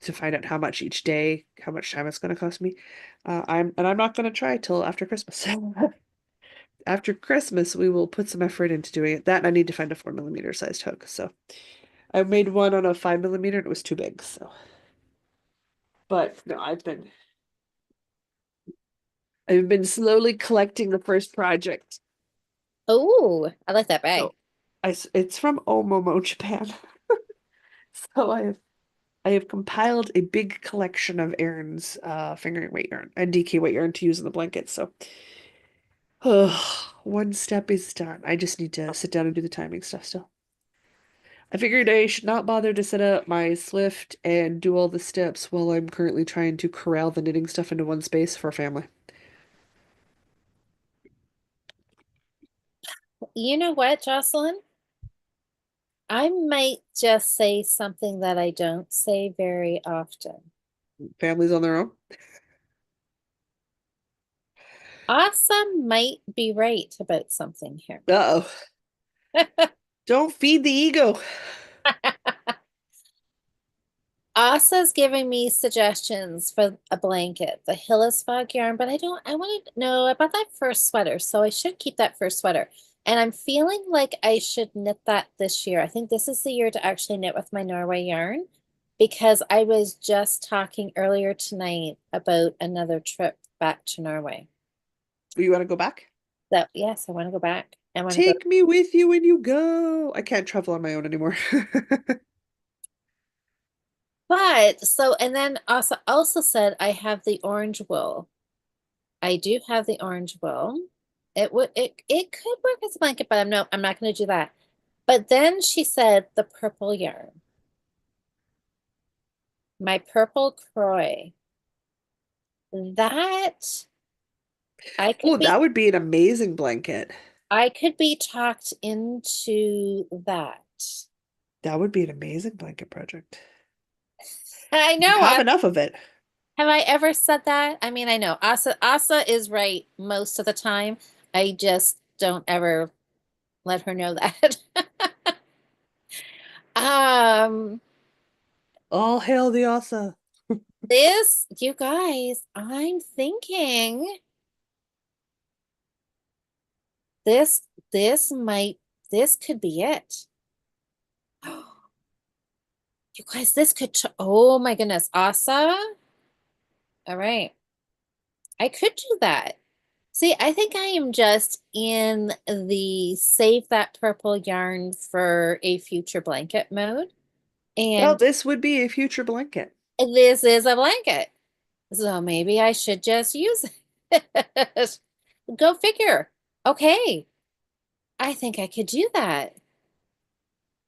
Speaker 1: to find out how much each day, how much time it's going to cost me. I'm not going to try till after Christmas. After Christmas, we will put some effort into doing it. That and I need to find a 4 millimeter sized hook. So I made one on a 5 millimeter and it was too big. So, but no, I've been slowly collecting the first project.
Speaker 2: Oh, I like that bag.
Speaker 1: So it's from Omomo, Japan. So I have compiled a big collection of Aaron's fingering weight yarn and DK weight yarn to use in the blanket. So one step is done. I just need to sit down and do the timing stuff still. I figured I should not bother to set up my Swift and do all the steps while I'm currently trying to corral the knitting stuff into one space for family.
Speaker 2: You know what, Jocelyn? I might just say something that I don't say very often.
Speaker 1: Families on their own.
Speaker 2: Asa might be right about something here.
Speaker 1: Uh-oh. Don't feed the ego.
Speaker 2: Asa's giving me suggestions for a blanket, the Hillis fog yarn, but I want to know about that first sweater, so I should keep that first sweater. And I'm feeling like I should knit that this year. I think this is the year to actually knit with my Norway yarn because I was just talking earlier tonight about another trip back to Norway.
Speaker 1: You want to go back?
Speaker 2: So yes, I want to go back. I want to go.
Speaker 1: Take me with you when you go. I can't travel on my own anymore.
Speaker 2: But so and then also said I have the orange wool. I do have the orange wool. It could work as a blanket, but I'm not going to do that. But then she said the purple yarn, my purple croy. That I
Speaker 1: Oh,
Speaker 2: could be
Speaker 1: that would be an amazing blanket.
Speaker 2: I could be talked into that.
Speaker 1: That would be an amazing blanket project.
Speaker 2: I
Speaker 1: You
Speaker 2: know.
Speaker 1: have enough of it.
Speaker 2: Have I ever said that? I mean, I know Asa is right most of the time. I just don't ever let her know that. Um,
Speaker 1: All hail the Asa.
Speaker 2: this, you guys, I'm thinking this this might this could be it. You guys, this could oh my goodness, Asa. All right. I could do that. See, I think I am just in the save that purple yarn for a future blanket mode.
Speaker 1: Well,
Speaker 2: And
Speaker 1: this would be a future blanket.
Speaker 2: this is a blanket. So maybe I should just use it. Go figure. Okay. I think I could do that.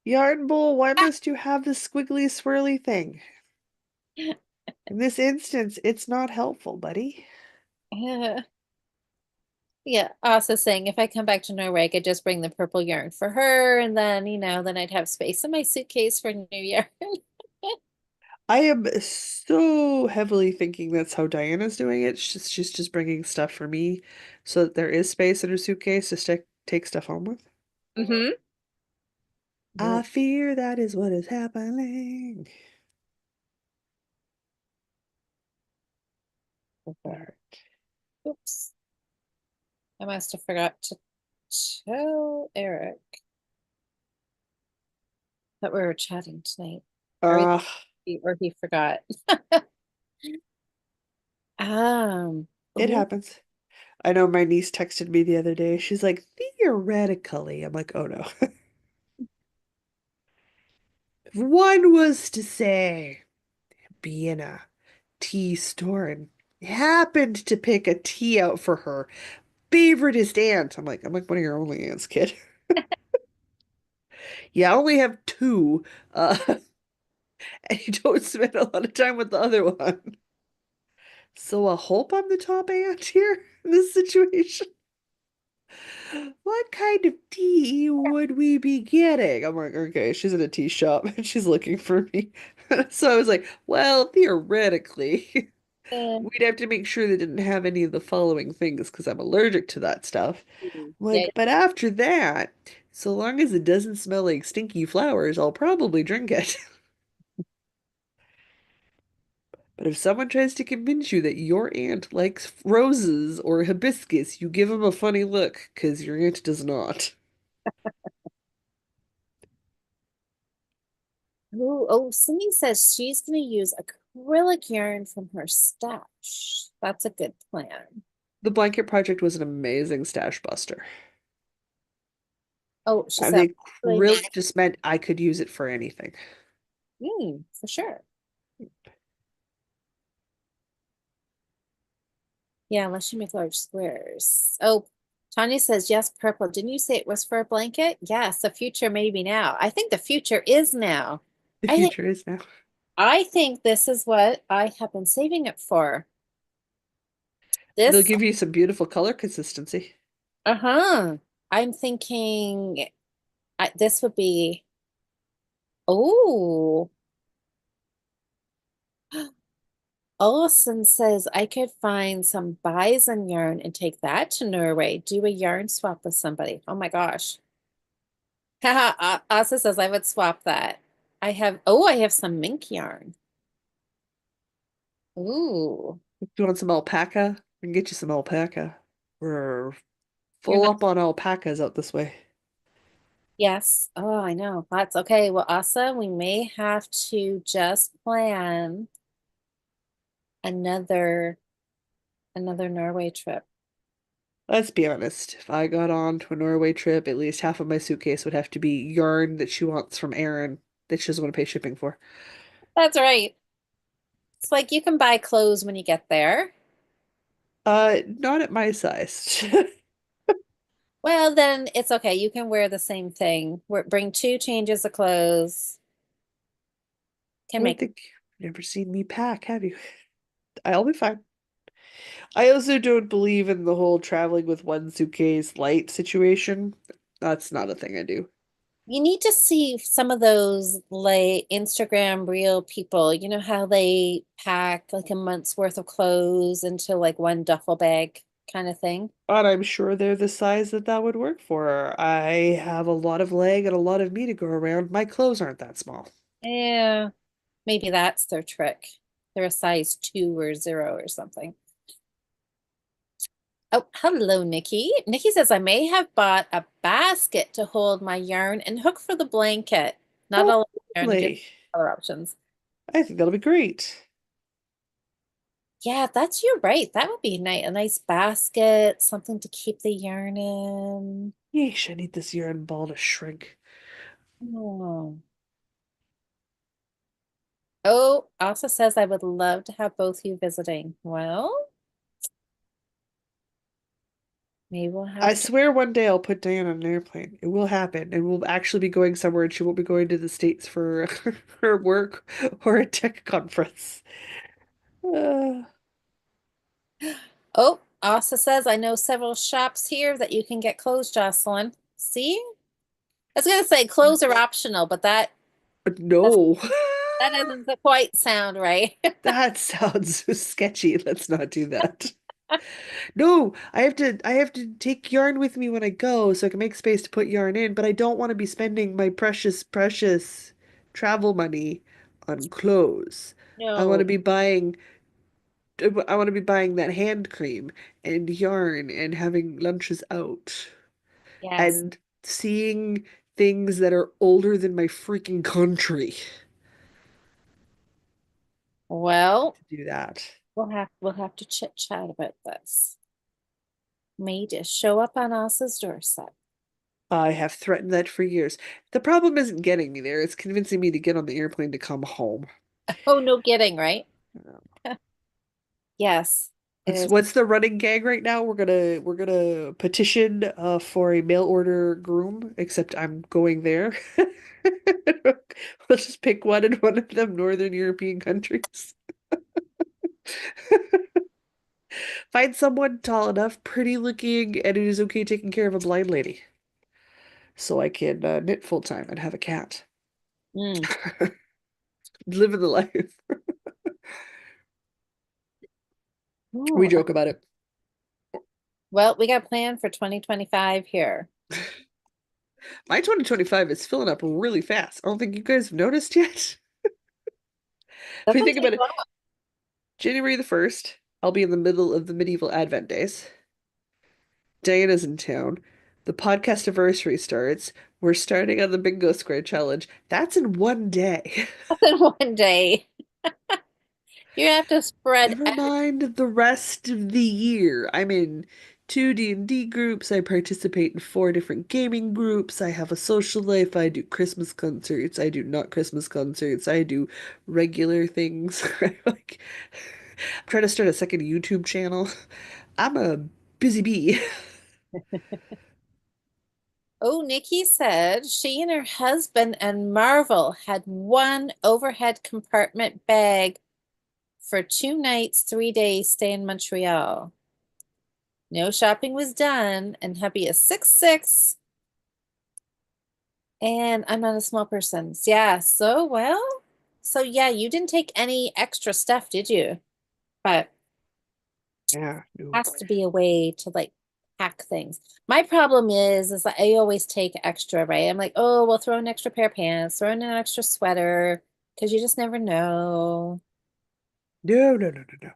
Speaker 1: Yarn Bowl, why must you have this squiggly swirly thing? In this instance, it's not helpful, buddy.
Speaker 2: Uh, yeah. Also saying if I come back to Norway, I could just bring the purple yarn for her, and then, then I'd have space in my suitcase for new yarn.
Speaker 1: I am so heavily thinking that's how Diana's doing it. She's just bringing stuff for me so that there is space in her suitcase to take stuff home with.
Speaker 2: Mm-hmm.
Speaker 1: I fear that is what is happening. All right.
Speaker 2: Oops. I must have forgot to tell Eric that we were chatting tonight. Or
Speaker 1: Uh,
Speaker 2: he forgot. Um,
Speaker 1: it
Speaker 2: ooh,
Speaker 1: happens. I know my niece texted me the other day. She's like, theoretically. I'm like, oh no. If one was to say, be in a tea store and happened to pick a tea out for her favoriteest aunt. I'm like one of your only aunts, kid. Yeah, I only have two, and you don't spend a lot of time with the other one. So I hope I'm the top aunt here in this situation. What kind of tea would we be getting? I'm like, okay, she's in a tea shop and she's looking for me. So I was like, well, theoretically,
Speaker 2: Eh,
Speaker 1: we'd have to make sure they didn't have any of the following things because I'm allergic to that stuff. I'm
Speaker 2: yeah.
Speaker 1: like, but after that, so long as it doesn't smell like stinky flowers, I'll probably drink it. But if someone tries to convince you that your aunt likes roses or hibiscus, you give them a funny look because your aunt does not.
Speaker 2: Cindy says she's going to use acrylic yarn from her stash. That's a good plan.
Speaker 1: The blanket project was an amazing stash buster.
Speaker 2: Oh, she
Speaker 1: And
Speaker 2: said,
Speaker 1: the acrylic just meant I could use it for anything.
Speaker 2: for sure. Yeah, unless you make large squares. Oh, Tanya says, yes, purple. Didn't you say it was for a blanket? Yes, the future maybe now. I think the future is now.
Speaker 1: The
Speaker 2: I think
Speaker 1: future is now.
Speaker 2: I think this is what I have been saving it for.
Speaker 1: It'll
Speaker 2: This,
Speaker 1: give you some beautiful color consistency.
Speaker 2: uh-huh. I'm thinking this would be, oh, Olson says I could find some bison yarn and take that to Norway, do a yarn swap with somebody. Oh my gosh. Haha, Asa says I would swap that. I have some mink yarn. Ooh,
Speaker 1: If you want some alpaca, I can get you some alpaca. We're
Speaker 2: you're
Speaker 1: full
Speaker 2: not,
Speaker 1: up on alpacas out this way.
Speaker 2: yes. Oh, I know. That's okay. Well, Asa, we may have to just plan another another Norway trip.
Speaker 1: Let's be honest. If I got on to a Norway trip, at least half of my suitcase would have to be yarn that she wants from Erin that she doesn't want to pay shipping for.
Speaker 2: That's right. It's like you can buy clothes when you get there.
Speaker 1: Not at my size.
Speaker 2: Well, then it's okay. You can wear the same thing. Bring two changes of clothes.
Speaker 1: I
Speaker 2: Can
Speaker 1: don't
Speaker 2: make.
Speaker 1: think you've never seen me pack, have you? I'll be fine. I also don't believe in the whole traveling with one suitcase light situation. That's not a thing I do.
Speaker 2: You need to see some of those like Instagram reel people. You know how they pack like a month's worth of clothes into like one duffel bag kind of thing?
Speaker 1: But I'm sure they're the size that that would work for. I have a lot of leg and a lot of me to go around. My clothes aren't that small.
Speaker 2: Yeah, maybe that's their trick. They're a size 2 or 0 or something. Oh, hello, Nikki. Nikki says I may have bought a basket to hold my yarn and hook for the blanket. Not
Speaker 1: Oh,
Speaker 2: all yarn and give
Speaker 1: lovely.
Speaker 2: other options.
Speaker 1: I think that'll be great.
Speaker 2: Yeah, you're right. That would be nice. A nice basket, something to keep the yarn in.
Speaker 1: Yeesh, I need this yarn ball to shrink.
Speaker 2: Oh. Oh, Asa says I would love to have both you visiting. Well, maybe we'll
Speaker 1: I
Speaker 2: have to.
Speaker 1: swear one day I'll put Diane on an airplane. It will happen, and we'll actually be going somewhere, and she won't be going to the States for her work or a tech conference. Uh,
Speaker 2: Oh, Asa says I know several shops here that you can get clothes, Jocelyn. See? I was gonna say clothes are optional, but
Speaker 1: no,
Speaker 2: that doesn't quite sound right.
Speaker 1: that sounds so sketchy. Let's not do that. No, I have to take yarn with me when I go so I can make space to put yarn in, but I don't want to be spending my precious, precious travel money on clothes. I want
Speaker 2: No.
Speaker 1: to be buying I want to be buying that hand cream and yarn and having lunches out
Speaker 2: Yes.
Speaker 1: and seeing things that are older than my freaking country
Speaker 2: Well,
Speaker 1: to do that.
Speaker 2: we'll have to chit chat about this. May just show up on Elsa's doorstep.
Speaker 1: I have threatened that for years. The problem isn't getting me there, it's convincing me to get on the airplane to come home.
Speaker 2: Oh, no kidding, right? Yes, it
Speaker 1: What's
Speaker 2: is.
Speaker 1: what's the running gag right now? We're gonna petition for a mail order groom, except I'm going there. Let's just pick one in one of them Northern European countries. Find someone tall enough, pretty looking, and it is okay taking care of a blind lady. So I can knit full time and have a cat.
Speaker 2: Mm.
Speaker 1: Living the life. We
Speaker 2: Ooh.
Speaker 1: joke about it.
Speaker 2: Well, we got a plan for 2025 here.
Speaker 1: My 2025 is filling up really fast. I don't think you guys have noticed yet. If you
Speaker 2: Doesn't
Speaker 1: think
Speaker 2: take
Speaker 1: about it,
Speaker 2: long.
Speaker 1: January the 1st, I'll be in the middle of the medieval Advent days. Diana's in town. The podcast anniversary starts. We're starting on the bingo square challenge. That's in one day.
Speaker 2: In one day. You have to spread
Speaker 1: Never mind the rest of the year. I'm in two D&D groups. I participate in four different gaming groups. I have a social life. I do Christmas concerts. I do not Christmas concerts. I do regular things. Like, I'm trying to start a second YouTube channel. I'm a busy bee.
Speaker 2: Oh, Nikki said she and her husband and Marvel had one overhead compartment bag for 2 nights, 3 days stay in Montreal. No shopping was done, and hubby is 6'6", and I'm not a small person. Yeah, so well, so yeah, you didn't take any extra stuff, did you? But
Speaker 1: Yeah, no.
Speaker 2: has to be a way to like pack things. My problem is that I always take extra, right? I'm like, oh, we'll throw an extra pair of pants, throw in an extra sweater, because you just never know.
Speaker 1: No, no, no, no, no.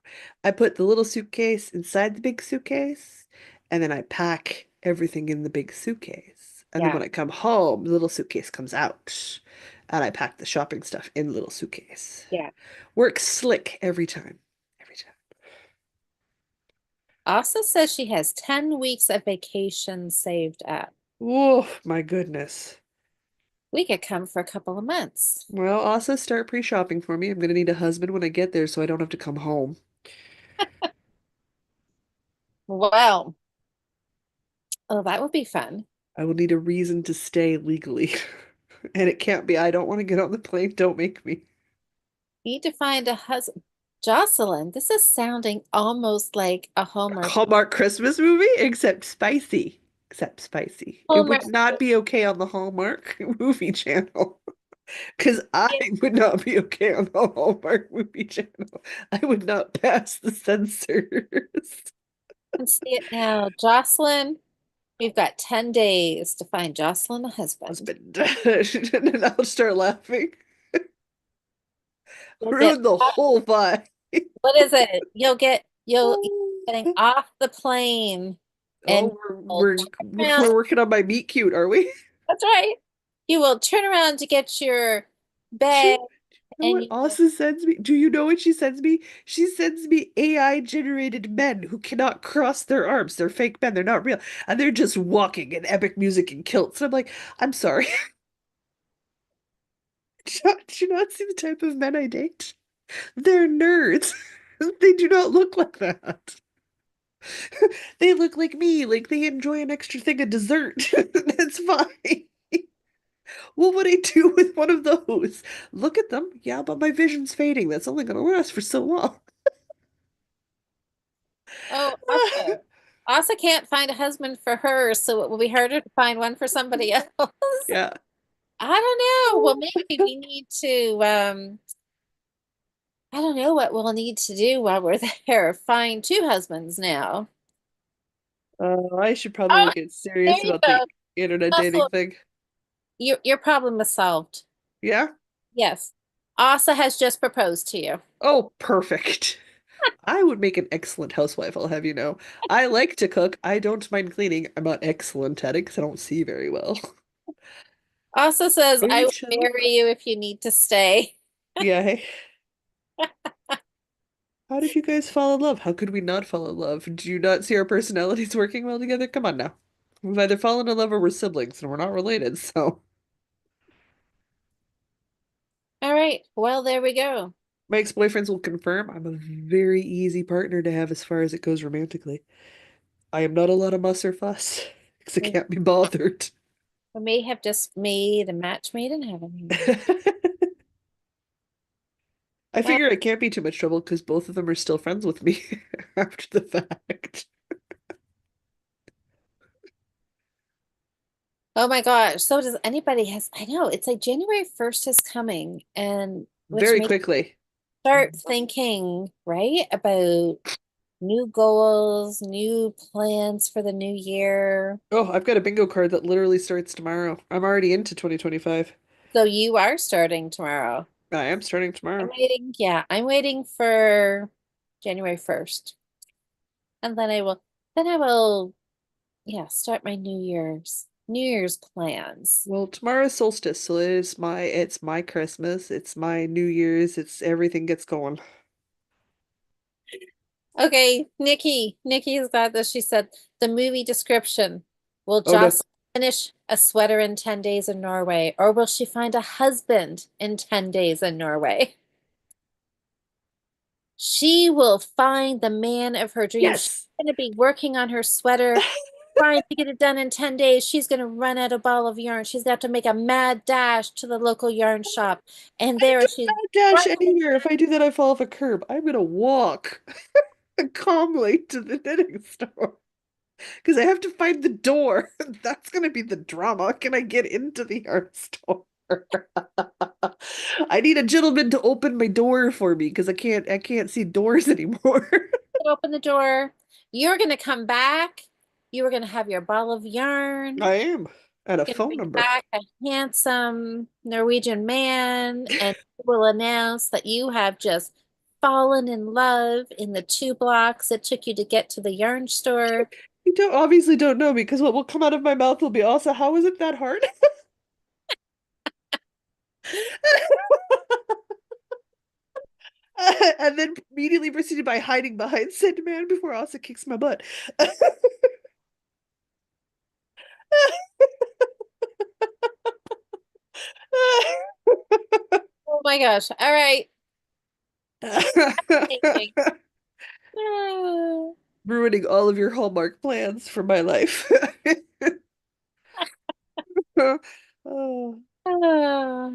Speaker 1: I put the little suitcase inside the big suitcase, and then I pack everything in the big suitcase. And then
Speaker 2: Yeah,
Speaker 1: when I come home, the little suitcase comes out, and I pack the shopping stuff in the little suitcase.
Speaker 2: yeah.
Speaker 1: Works slick every time. Every time.
Speaker 2: Also says she has 10 weeks of vacation saved up.
Speaker 1: Oh, my goodness.
Speaker 2: We could come for a couple of months.
Speaker 1: Well, also start pre-shopping for me. I'm gonna need a husband when I get there so I don't have to come home.
Speaker 2: Well, oh, that would be fun.
Speaker 1: I will need a reason to stay legally. And it can't be, I don't want to get on the plane, don't make me.
Speaker 2: Need to find a husband. Jocelyn, this is sounding almost like a Hallmark.
Speaker 1: Hallmark Christmas movie, except spicy. Except spicy. It
Speaker 2: Hallmark.
Speaker 1: would not be okay on the Hallmark movie channel. Because I
Speaker 2: I
Speaker 1: would not be okay on the Hallmark movie channel. I would not pass the censors.
Speaker 2: can see it now. Jocelyn, we've got 10 days to find Jocelyn a husband.
Speaker 1: Husband. And then I'll start laughing.
Speaker 2: You'll get,
Speaker 1: Ruin the whole vibe.
Speaker 2: what is it? You'll getting off the plane and
Speaker 1: Oh,
Speaker 2: you'll
Speaker 1: we're
Speaker 2: turn
Speaker 1: we're
Speaker 2: around.
Speaker 1: we're working on my meet cute, are we?
Speaker 2: That's right. You will turn around to get your
Speaker 1: Do
Speaker 2: bag
Speaker 1: you know
Speaker 2: and
Speaker 1: what
Speaker 2: you will,
Speaker 1: Asa sends me? Do you know what she sends me? She sends me AI generated men who cannot cross their arms. They're fake men. They're not real. And they're just walking in epic music and kilts. And I'm like, I'm sorry. Do you not see the type of men I date? They're nerds. They do not look like that. They look like me, like they enjoy an extra thing of dessert. It's fine. What would I do with one of those? Look at them. Yeah, but my vision's fading. That's only going to last for so long.
Speaker 2: oh, Asa. Asa can't find a husband for her, so it will be harder to find one for somebody else.
Speaker 1: Yeah.
Speaker 2: I don't know. Well, maybe we need to, I don't know what we'll need to do while we're there. Find two husbands now.
Speaker 1: I should
Speaker 2: Oh,
Speaker 1: probably get
Speaker 2: there
Speaker 1: serious
Speaker 2: you
Speaker 1: about
Speaker 2: go.
Speaker 1: the internet dating
Speaker 2: Russell,
Speaker 1: thing.
Speaker 2: your problem is solved.
Speaker 1: Yeah?
Speaker 2: Yes. Asa has just proposed to you.
Speaker 1: Oh, perfect. I would make an excellent housewife, I'll have you know. I like to cook. I don't mind cleaning. I'm not excellent at it because I don't see very well.
Speaker 2: Asa says, I
Speaker 1: Very
Speaker 2: will
Speaker 1: chill.
Speaker 2: marry you if you need to stay.
Speaker 1: Yeah, hey. How did you guys fall in love? How could we not fall in love? Do you not see our personalities working well together? Come on now. We've either fallen in love or we're siblings, and we're not related, so
Speaker 2: All right. Well, there we go.
Speaker 1: my ex-boyfriends will confirm I'm a very easy partner to have as far as it goes romantically. I am not a lot of muss or fuss, because I
Speaker 2: We
Speaker 1: can't be bothered.
Speaker 2: we may have just made a match made in heaven here.
Speaker 1: I
Speaker 2: Uh,
Speaker 1: figure it can't be too much trouble because both of them are still friends with me after the fact.
Speaker 2: oh my gosh. So does anybody has I know it's like January 1st is coming and which
Speaker 1: Very
Speaker 2: makes
Speaker 1: quickly.
Speaker 2: start thinking, right, about new goals, new plans for the new year.
Speaker 1: Oh, I've got a bingo card that literally starts tomorrow. I'm already into 2025.
Speaker 2: So you are starting tomorrow.
Speaker 1: I am starting
Speaker 2: I'm
Speaker 1: tomorrow.
Speaker 2: waiting, yeah, I'm waiting for January 1st. And then I will, yeah, start my New Year's plans.
Speaker 1: Well, tomorrow's solstice, so it's my Christmas, it's my New Year's, it's everything gets going.
Speaker 2: Okay, Nikki's got this. She said the movie description. Will
Speaker 1: Oh no.
Speaker 2: Jocelyn finish a sweater in 10 days in Norway, or will she find a husband in 10 days in Norway? She will find the man of her dreams. She's
Speaker 1: Yes.
Speaker 2: going to be working on her sweater, trying to get it done in 10 days. She's going to run out of ball of yarn. She's got to make a mad dash to the local yarn shop. And
Speaker 1: I
Speaker 2: there
Speaker 1: do
Speaker 2: she's
Speaker 1: not dash
Speaker 2: right.
Speaker 1: anywhere. If I do that, I fall off a curb. I'm gonna walk calmly to the knitting store because I have to find the door. That's gonna be the drama. Can I get into the art store? I need a gentleman to open my door for me because I can't see doors anymore.
Speaker 2: Open the door. You're going to come back. You are going to have your ball of yarn.
Speaker 1: I am at a
Speaker 2: Going to
Speaker 1: phone
Speaker 2: bring
Speaker 1: number.
Speaker 2: back a handsome Norwegian man, and he will announce that you have just fallen in love in the 2 blocks it took you to get to the yarn store.
Speaker 1: You don't obviously don't know because what will come out of my mouth will be also, how is it that hard? And then immediately proceeded by hiding behind said man before Asa kicks my butt.
Speaker 2: Oh my gosh. All right. Thinking. Ah.
Speaker 1: Ruining all of your Hallmark plans for my life. Oh,
Speaker 2: Ah.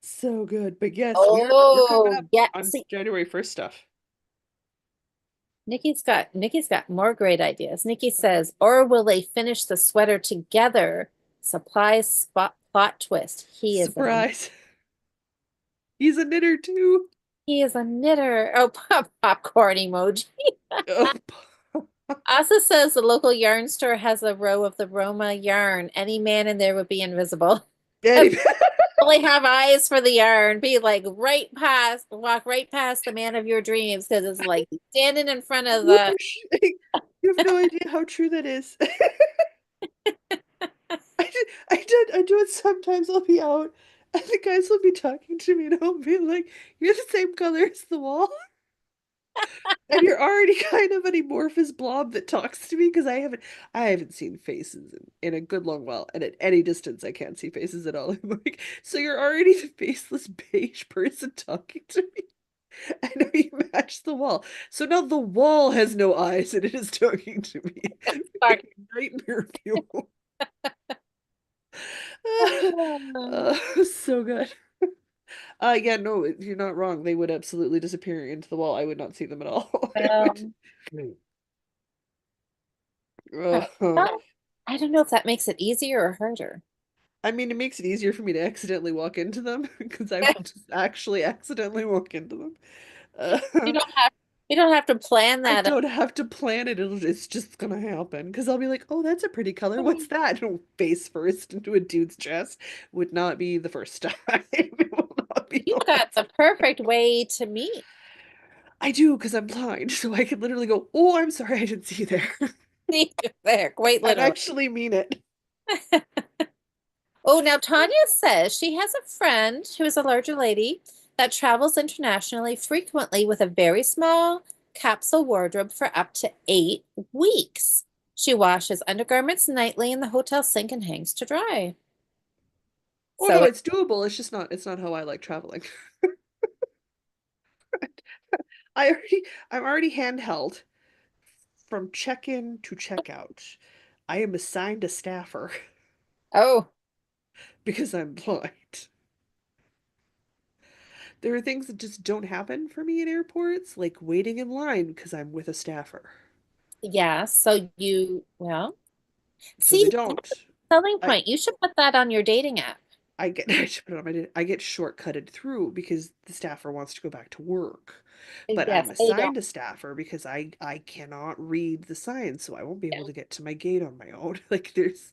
Speaker 1: so good. But yes, we're coming up
Speaker 2: Oh, yeah.
Speaker 1: on
Speaker 2: See,
Speaker 1: January 1st stuff.
Speaker 2: Nikki's got more great ideas. Nikki says, or will they finish the sweater together? Surprise spot plot twist.
Speaker 1: Surprise. He's a knitter too.
Speaker 2: He is a knitter. Oh, popcorn emoji.
Speaker 1: Oh,
Speaker 2: Asa says the local yarn store has a row of the Roma yarn. Any man in there would be invisible.
Speaker 1: Eddie.
Speaker 2: Only have eyes for the yarn. Be like walk right past the man of your dreams because it's like standing in front of the.
Speaker 1: Whoosh. You have no idea how true that is. I do it sometimes. I'll be out, and the guys will be talking to me, and I'll be like, "You're the same color as the wall," and you're already kind of an amorphous blob that talks to me because I haven't seen faces in a good long while, and at any distance, I can't see faces at all. I'm like, so you're already the faceless beige person talking to me. I know you match the wall. So now the wall has no eyes and it is talking to me.
Speaker 2: Fuck.
Speaker 1: Nightmare fuel.
Speaker 2: Um,
Speaker 1: So good. Yeah, no, you're not wrong. They would absolutely disappear into the wall. I would not see them at all. It would. Uh,
Speaker 2: well, I don't know if that makes it easier or harder.
Speaker 1: I mean, it makes it easier for me to accidentally walk into them because I will just actually accidentally walk into them.
Speaker 2: You
Speaker 1: Uh,
Speaker 2: don't have you don't have to plan
Speaker 1: I
Speaker 2: that.
Speaker 1: don't have to plan it. It's just gonna happen because I'll be like, "Oh, that's a pretty color. What's that?" And face first into a dude's chest would not be the first time. It will not be the
Speaker 2: You've got
Speaker 1: last.
Speaker 2: the perfect way to meet.
Speaker 1: I do because I'm blind, so I can literally go, "Oh, I'm sorry, I didn't see you there."
Speaker 2: There, quite
Speaker 1: And
Speaker 2: literally.
Speaker 1: actually mean it.
Speaker 2: Oh, now Tanya says she has a friend who is a larger lady, that travels internationally frequently with a very small capsule wardrobe for up to 8 weeks. She washes undergarments nightly in the hotel sink and hangs to dry.
Speaker 1: Oh no,
Speaker 2: So,
Speaker 1: it's doable. It's not how I like traveling. I'm already handheld from check-in to check-out. I am assigned a staffer
Speaker 2: oh,
Speaker 1: because I'm blind. There are things that just don't happen for me in airports, like waiting in line because I'm with a staffer.
Speaker 2: yeah. So well,
Speaker 1: So they
Speaker 2: see,
Speaker 1: don't.
Speaker 2: that's a selling
Speaker 1: I
Speaker 2: point. You should put that on your dating app.
Speaker 1: I get I should put it on I get shortcutted through because the staffer wants to go back to work. But I'm
Speaker 2: Yes, they don't.
Speaker 1: assigned a staffer because I cannot read the signs, so I won't be able
Speaker 2: Yeah.
Speaker 1: to get to my gate on my own. Like there's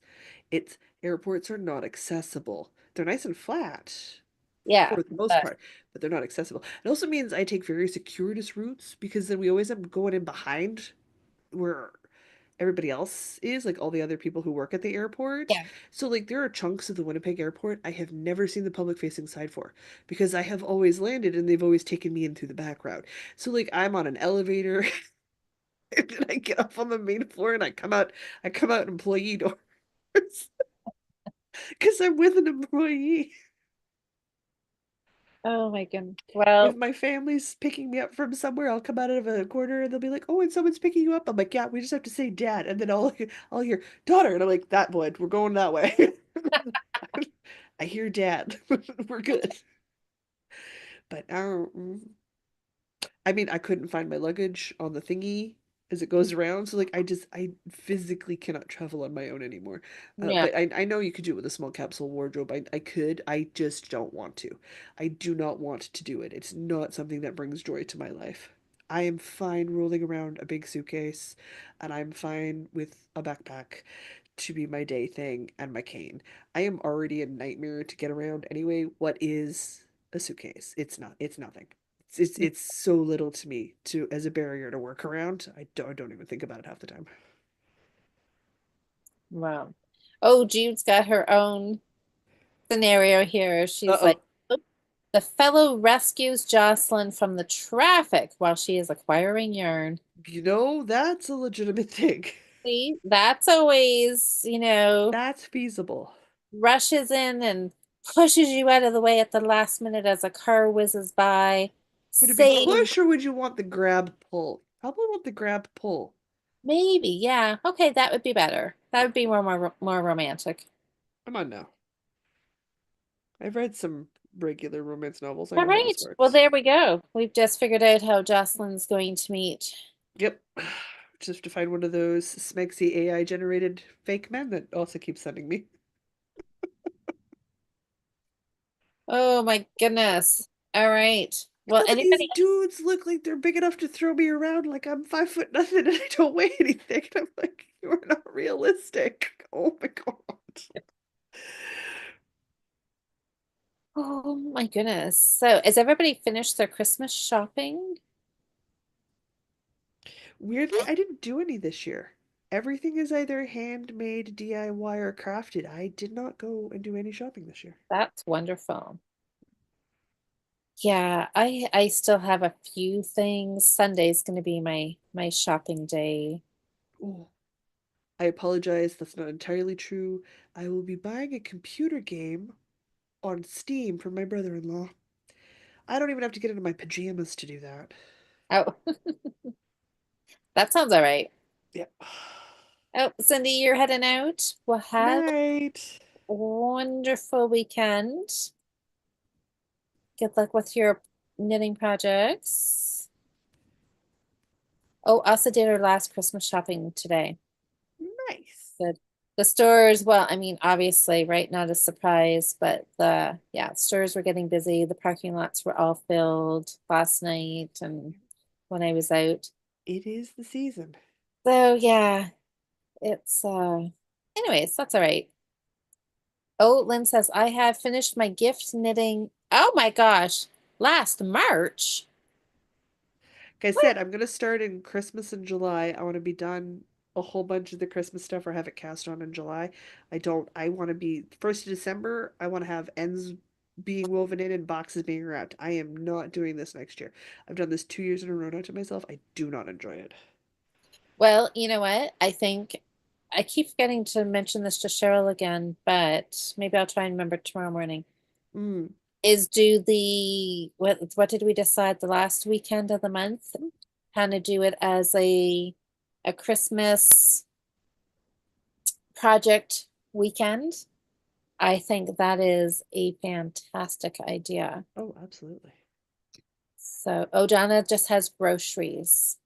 Speaker 1: it's airports are not accessible. They're nice and flat
Speaker 2: Yeah.
Speaker 1: for the most part, but they're not accessible. It also means I take very circuitous routes because then we always end up going in behind where everybody else is, like all the other people who work at the airport.
Speaker 2: Yeah.
Speaker 1: So like there are chunks of the Winnipeg airport I have never seen the public facing side for because I have always landed and they've always taken me in through the back route. So like I'm on an elevator and then I get off on the main floor and I come out employee doors because I'm with an employee.
Speaker 2: Oh my goodness.
Speaker 1: If
Speaker 2: Well,
Speaker 1: my family's picking me up from somewhere, I'll come out of a corner and they'll be like, "Oh, and someone's picking you up." I'm like, "Yeah, we just have to say dad." And then I'll hear daughter, and I'm like, "That boy, we're going that way." I hear dad. We're good. But I mean, I couldn't find my luggage on the thingy as it goes around. So like I physically cannot travel on my own anymore.
Speaker 2: yeah.
Speaker 1: But I know you could do it with a small capsule wardrobe. I could. I just don't want to. I do not want to do it. It's not something that brings joy to my life. I am fine rolling around a big suitcase, and I'm fine with a backpack to be my day thing and my cane. I am already a nightmare to get around anyway. What is a suitcase? It's not. It's nothing. It's so little to me to as a barrier to work around. I don't even think about it half the time.
Speaker 2: Wow. Oh, Jude's got her own scenario here. She's like,
Speaker 1: Uh-oh.
Speaker 2: "Oop, the fellow rescues Jocelyn from the traffic while she is acquiring yarn."
Speaker 1: That's a legitimate thing.
Speaker 2: See, that's always,
Speaker 1: That's feasible.
Speaker 2: rushes in and pushes you out of the way at the last minute as a car whizzes by.
Speaker 1: Would it be
Speaker 2: Save,
Speaker 1: push or would you want the grab pull? Probably want the grab pull.
Speaker 2: maybe, yeah. Okay, that would be better. That would be more romantic.
Speaker 1: Come on now. I've read some regular romance novels. I
Speaker 2: All
Speaker 1: know how
Speaker 2: right.
Speaker 1: this
Speaker 2: Well,
Speaker 1: works.
Speaker 2: there we go. We've just figured out how Jocelyn's going to meet.
Speaker 1: Yep. Just to find one of those smexy AI generated fake men that also keeps sending me.
Speaker 2: Oh my goodness. All right. Well,
Speaker 1: Some of these
Speaker 2: anybody?
Speaker 1: dudes look like they're big enough to throw me around like I'm 5 foot nothing and I don't weigh anything. And I'm like, you're not realistic. Oh my God.
Speaker 2: Oh my goodness. So, has everybody finished their Christmas shopping?
Speaker 1: Weirdly, I didn't do any this year. Everything is either handmade, DIY, or crafted. I did not go and do any shopping this year.
Speaker 2: That's wonderful. Yeah, I still have a few things. Sunday's going to be my shopping day.
Speaker 1: Oh, I apologize. That's not entirely true. I will be buying a computer game on Steam for my brother-in-law. I don't even have to get into my pajamas to do that.
Speaker 2: Oh, that sounds all right.
Speaker 1: Yep.
Speaker 2: Oh, Cindy, you're heading out. Well, have
Speaker 1: Night.
Speaker 2: a wonderful weekend. Good luck with your knitting projects. Oh, Asa did her last Christmas shopping today.
Speaker 1: Nice.
Speaker 2: Good. The stores, well, I mean, obviously, right? Not a surprise, but yeah, stores were getting busy. The parking lots were all filled last night and when I was out.
Speaker 1: It is the season.
Speaker 2: So yeah, anyways, that's all right. Oh, Lynn says, I have finished my gift knitting. Oh my gosh, last March.
Speaker 1: Like I
Speaker 2: What?
Speaker 1: said, I'm gonna start in Christmas in July. I want to be done a whole bunch of the Christmas stuff or have it cast on in July. I don't. I want to be 1st of December. I want to have ends. being woven in and boxes being wrapped. I am not doing this next year. I've done this 2 years in a row now to myself. I do not enjoy it.
Speaker 2: Well, you know what? I think I keep forgetting to mention this to Cheryl again, but maybe I'll try and remember tomorrow morning.
Speaker 1: Mm,
Speaker 2: Is do the what did we decide the last weekend of the month? Kind of do it as a Christmas project weekend. I think that is a fantastic idea.
Speaker 1: oh, absolutely.
Speaker 2: So, oh, Donna just has groceries.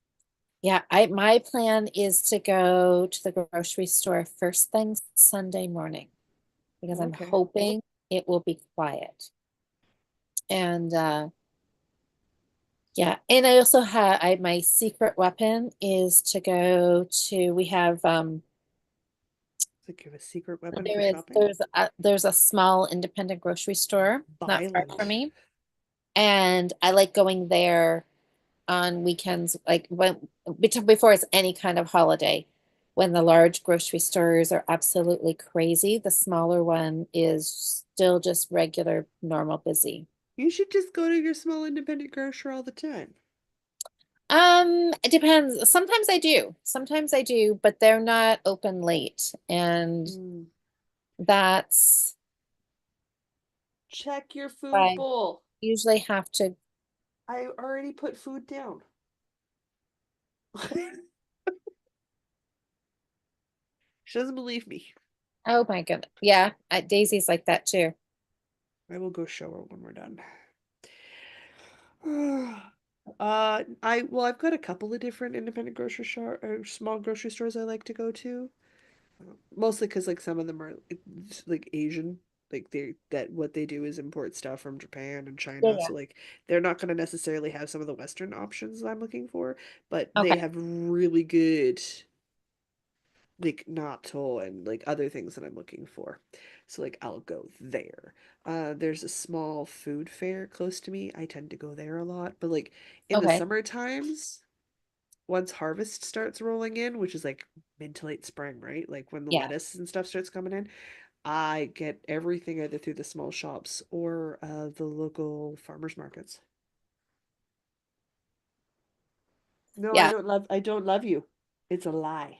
Speaker 2: Yeah, I my plan is to go to the grocery store first thing Sunday morning because I'm
Speaker 1: Okay.
Speaker 2: hoping it will be quiet. And yeah, and I also have my secret weapon is to go to we have
Speaker 1: Think you have a secret weapon
Speaker 2: there
Speaker 1: for
Speaker 2: is
Speaker 1: shopping?
Speaker 2: there's a small independent grocery store not far from
Speaker 1: Violent.
Speaker 2: me, and I like going there on weekends, like when before it's any kind of holiday. When the large grocery stores are absolutely crazy, the smaller one is still just regular, normal busy.
Speaker 1: You should just go to your small independent grocer all the time.
Speaker 2: It depends. Sometimes I do. Sometimes I do, but they're not open late. And
Speaker 1: Mm.
Speaker 2: that's
Speaker 1: Check your food
Speaker 2: I
Speaker 1: bowl.
Speaker 2: usually have to.
Speaker 1: I already put food down. She doesn't believe me.
Speaker 2: Oh my goodness. Yeah, Daisy's like that too.
Speaker 1: I will go show her when we're done. I've got a couple of different independent grocery store or small grocery stores I like to go to. Mostly because like some of them are like Asian. Like they that what they do is import stuff from Japan and
Speaker 2: Yeah,
Speaker 1: China.
Speaker 2: yeah.
Speaker 1: So like they're not going to necessarily have some of the Western options I'm looking for, but they
Speaker 2: Okay.
Speaker 1: have really good like natto and like other things that I'm looking for. So like I'll go there. There's a small food fair close to me. I tend to go there a lot, but like in the
Speaker 2: Okay.
Speaker 1: summer times, once harvest starts rolling in, which is like mid to late spring, right? Like when the
Speaker 2: Yeah.
Speaker 1: lettuce and stuff starts coming in, I get everything either through the small shops or the local farmers markets. No,
Speaker 2: Yeah.
Speaker 1: I don't love you. It's a lie.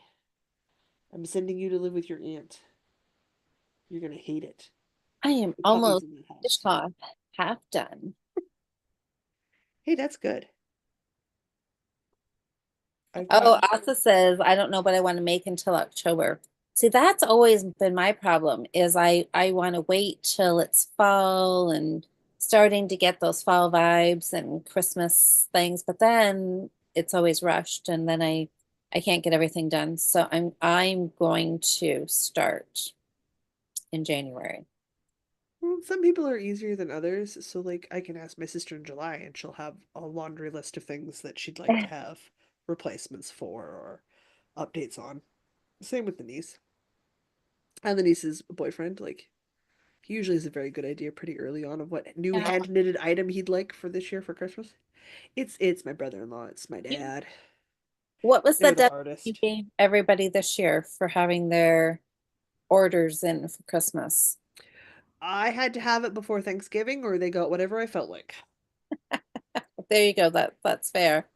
Speaker 1: I'm sending you to live with your aunt. You're gonna hate it.
Speaker 2: I am
Speaker 1: The puppies
Speaker 2: almost
Speaker 1: in the house.
Speaker 2: dishcloth half done.
Speaker 1: Hey, that's good. I've got
Speaker 2: Oh, Asa says, I don't know what I want to make until October. See, that's always been my problem is I want to wait till it's fall and starting to get those fall vibes and Christmas things, but then it's always rushed and then I can't get everything done. So I'm going to start in January.
Speaker 1: well, some people are easier than others, so like I can ask my sister in July and she'll have a laundry list of things that she'd like to have replacements for or updates on. Same with the niece. And the niece's boyfriend, like he usually has a very good idea pretty early on of what new
Speaker 2: Yeah.
Speaker 1: hand knitted item he'd like for this year for Christmas. It's my brother in law, it's my
Speaker 2: You-
Speaker 1: dad.
Speaker 2: What was the
Speaker 1: They're the
Speaker 2: deadline you
Speaker 1: artist.
Speaker 2: gave everybody this year for having their orders in for Christmas?
Speaker 1: I had to have it before Thanksgiving or they got whatever I felt like.
Speaker 2: There you go. That's fair.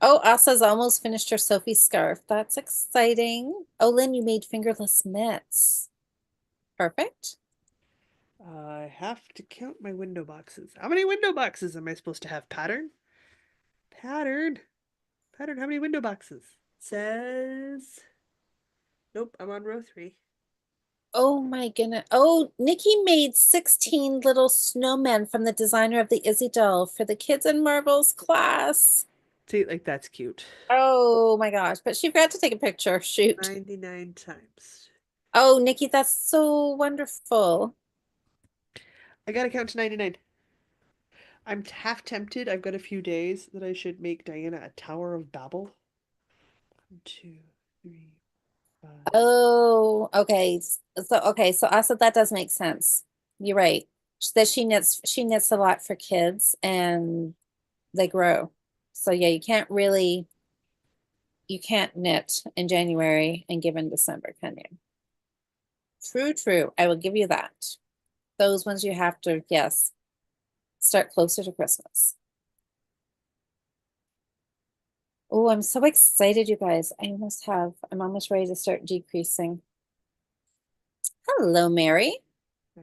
Speaker 2: Oh, Asa's almost finished her Sophie scarf. That's exciting. Oh, Lynn, you made fingerless mitts. Perfect.
Speaker 1: I have to count my window boxes. How many window boxes am I supposed to have? Pattern? Pattern? Pattern, how many window boxes? Says. Nope, I'm on row three.
Speaker 2: Oh my goodness. Oh, Nikki made 16 little snowmen from the designer of the Izzy doll for the Kids and Marvels class.
Speaker 1: See, like that's cute.
Speaker 2: Oh my gosh. But she forgot to take a picture. Shoot.
Speaker 1: 99 times.
Speaker 2: Oh, Nikki, that's so wonderful.
Speaker 1: I gotta count to 99. I'm half tempted. I've got a few days that I should make Diana a Tower of Babel. 1, 2, 3, 5.
Speaker 2: Oh, okay. So Asa, that does make sense. You're right. That she knits a lot for kids and they grow. So yeah, you can't knit in January and give in December, can you? True, true. I will give you that. Those ones you have to, yes, start closer to Christmas. Oh, I'm so excited, you guys. I'm almost ready to start decreasing. Hello, Mary. I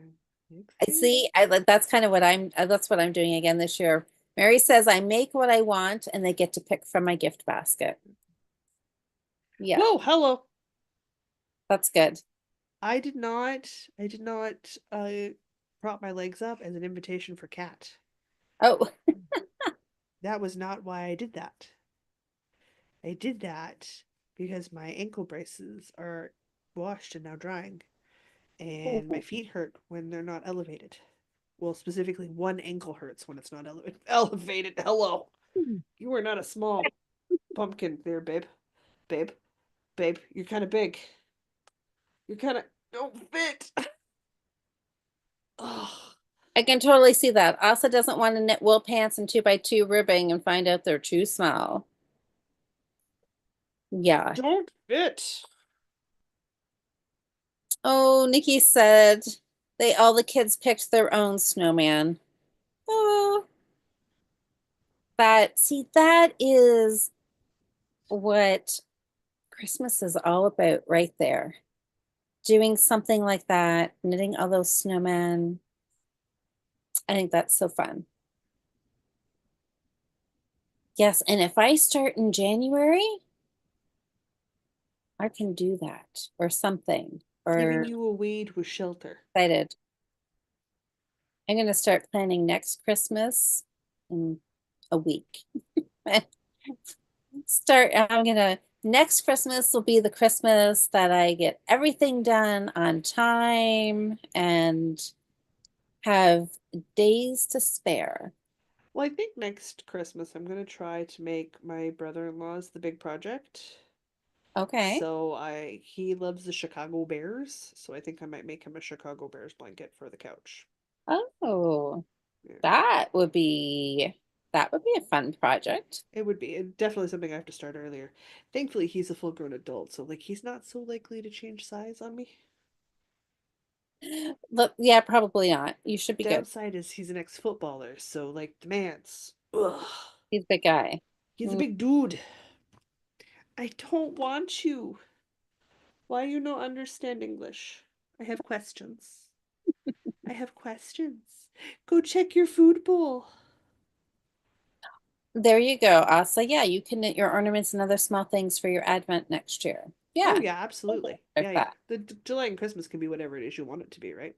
Speaker 1: Okay.
Speaker 2: see. That's kind of what that's what I'm doing again this year. Mary says I make what I want and they get to pick from my gift basket. Yeah,
Speaker 1: Whoa, hello.
Speaker 2: that's good.
Speaker 1: I did not prop my legs up as an invitation for cat.
Speaker 2: Oh,
Speaker 1: That was not why I did that. I did that because my ankle braces are washed and now drying, and my feet hurt when they're not elevated. Well, specifically, one ankle hurts when it's not elevated. Elevated. Hello. You are not a small pumpkin there, babe. Babe. Babe, you're kind of big. You're kind of don't fit. Oh,
Speaker 2: I can totally see that. Asa doesn't want to knit wool pants and 2x2 ribbing and find out they're too small. Yeah.
Speaker 1: don't fit.
Speaker 2: Oh, Nikki said all the kids picked their own snowman. Oh, that is what Christmas is all about right there. Doing something like that, knitting all those snowmen. I think that's so fun. Yes, and if I start in January, I can do that or something
Speaker 1: Giving
Speaker 2: or
Speaker 1: you a wade with shelter.
Speaker 2: excited. I'm going to start planning next Christmas in a week. Next Christmas will be the Christmas that I get everything done on time and have days to spare.
Speaker 1: Well, I think next Christmas I'm gonna try to make my brother-in-law's the big project.
Speaker 2: Okay.
Speaker 1: So he loves the Chicago Bears, so I think I might make him a Chicago Bears blanket for the couch.
Speaker 2: Oh,
Speaker 1: Yeah.
Speaker 2: that would be that would be a fun project.
Speaker 1: It would be definitely something I have to start earlier. Thankfully, he's a full-grown adult, so like he's not so likely to change size on me.
Speaker 2: Look, yeah, probably not. You should be good.
Speaker 1: Downside is he's an ex-footballer, so like demands. Ugh.
Speaker 2: He's a big guy.
Speaker 1: He's a
Speaker 2: Mm.
Speaker 1: big dude. I don't want you. Why you no understand English? I have questions. I have questions. Go check your food bowl.
Speaker 2: There you go, Asa. Yeah, you can knit your ornaments and other small things for your advent next year.
Speaker 1: Oh
Speaker 2: Yeah,
Speaker 1: yeah, absolutely.
Speaker 2: like
Speaker 1: Yeah, yeah.
Speaker 2: that.
Speaker 1: The July and Christmas can be whatever it is you want it to be, right?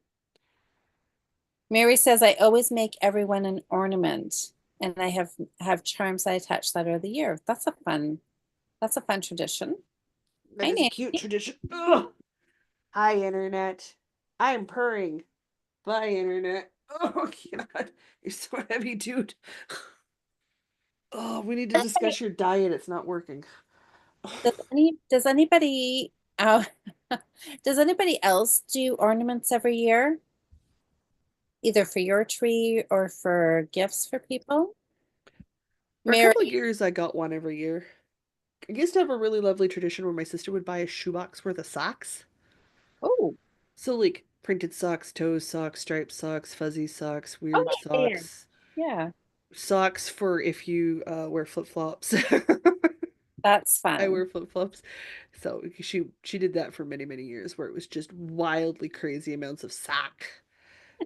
Speaker 2: Mary says I always make everyone an ornament, and I have charms I attach that are the year. That's a fun tradition.
Speaker 1: That
Speaker 2: Hi,
Speaker 1: is a
Speaker 2: Nancy.
Speaker 1: cute tradition. Ugh. Hi, Internet. I'm purring. Bye, Internet. Oh, God. You're so heavy, dude. Oh, we need to discuss your diet. It's not working.
Speaker 2: Does anybody does anybody else do ornaments every year, either for your tree or for gifts for people?
Speaker 1: For a couple of
Speaker 2: Mary,
Speaker 1: years, I got one every year. I used to have a really lovely tradition where my sister would buy a shoebox worth of socks.
Speaker 2: oh,
Speaker 1: So, like, printed socks, toes socks, striped socks, fuzzy socks,
Speaker 2: oh
Speaker 1: weird
Speaker 2: yeah,
Speaker 1: socks,
Speaker 2: yeah,
Speaker 1: socks for if you wear flip-flops.
Speaker 2: that's
Speaker 1: I
Speaker 2: fun.
Speaker 1: wear flip-flops. So she did that for many, many years where it was just wildly crazy amounts of sock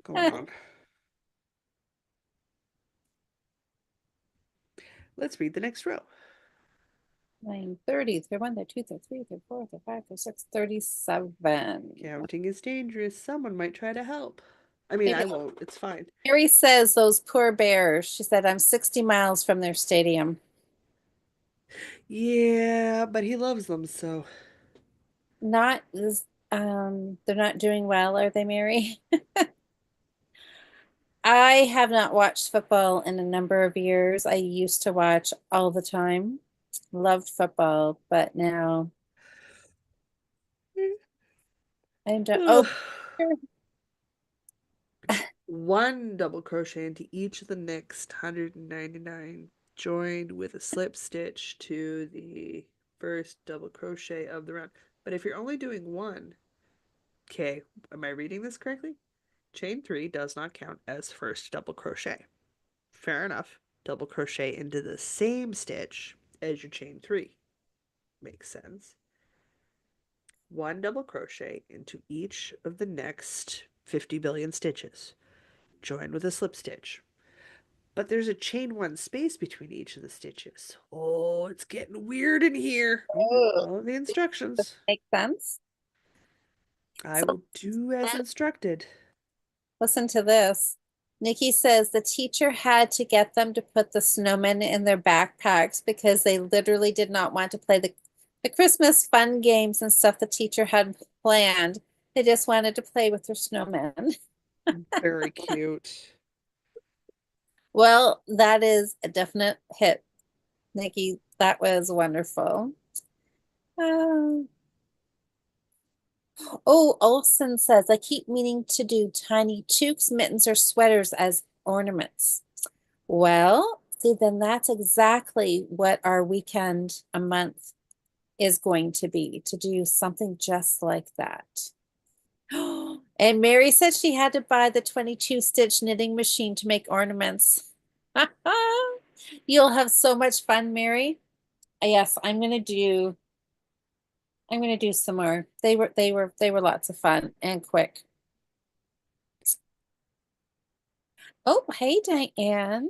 Speaker 1: going on. Let's read the next row.
Speaker 2: 9:30, 31, 32, 33, 34, 35, 36, 37.
Speaker 1: Counting is dangerous. Someone might try to help. I mean,
Speaker 2: Maybe
Speaker 1: I won't. It's fine.
Speaker 2: Mary says those poor bears. She said I'm 60 miles from their stadium.
Speaker 1: Yeah, but he loves them, so
Speaker 2: Not they're not doing well, are they, Mary? I have not watched football in a number of years. I used to watch all the time. Loved football, but now I don't. Oh,
Speaker 1: Ugh. One double crochet into each of the next 199, joined with a slip stitch to the first double crochet of the round. But if you're only doing one, okay, am I reading this correctly? Chain three does not count as first double crochet. Fair enough. Double crochet into the same stitch as your chain three. Makes sense. One double crochet into each of the next 50 billion stitches. Join with a slip stitch. But there's a chain one space between each of the stitches. Oh, it's getting weird in here.
Speaker 2: Oh,
Speaker 1: Follow the
Speaker 2: does
Speaker 1: instructions.
Speaker 2: that make sense?
Speaker 1: I
Speaker 2: So
Speaker 1: will do as instructed.
Speaker 2: listen to this. Nikki says the teacher had to get them to put the snowmen in their backpacks because they literally did not want to play the Christmas fun games and stuff the teacher had planned. They just wanted to play with their snowmen.
Speaker 1: Very cute.
Speaker 2: Well, that is a definite hit, Nikki. That was wonderful. Uh, oh, Olson says, I keep meaning to do tiny toques, mittens, or sweaters as ornaments. Well, see, then that's exactly what our weekend a month is going to be, to do something just like that. And Mary said she had to buy the 22 stitch knitting machine to make ornaments. You'll have so much fun, Mary. Yes, I'm gonna do some more. They were lots of fun and quick. Oh, hey, Diane.